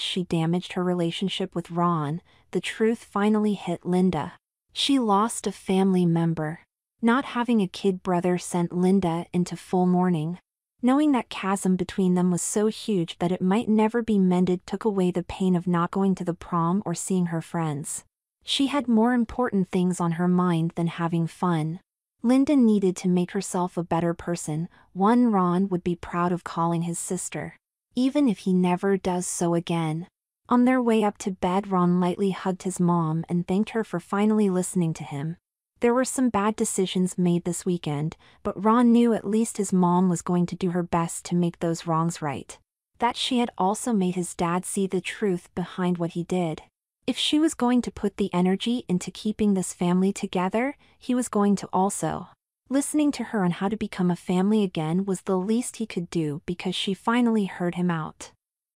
she damaged her relationship with Ron, the truth finally hit Linda. She lost a family member. Not having a kid brother sent Linda into full mourning. Knowing that chasm between them was so huge that it might never be mended took away the pain of not going to the prom or seeing her friends. She had more important things on her mind than having fun. Linda needed to make herself a better person, one Ron would be proud of calling his sister. Even if he never does so again. On their way up to bed, Ron lightly hugged his mom and thanked her for finally listening to him. There were some bad decisions made this weekend, but Ron knew at least his mom was going to do her best to make those wrongs right. That she had also made his dad see the truth behind what he did. If she was going to put the energy into keeping this family together, he was going to also. Listening to her on how to become a family again was the least he could do because she finally heard him out.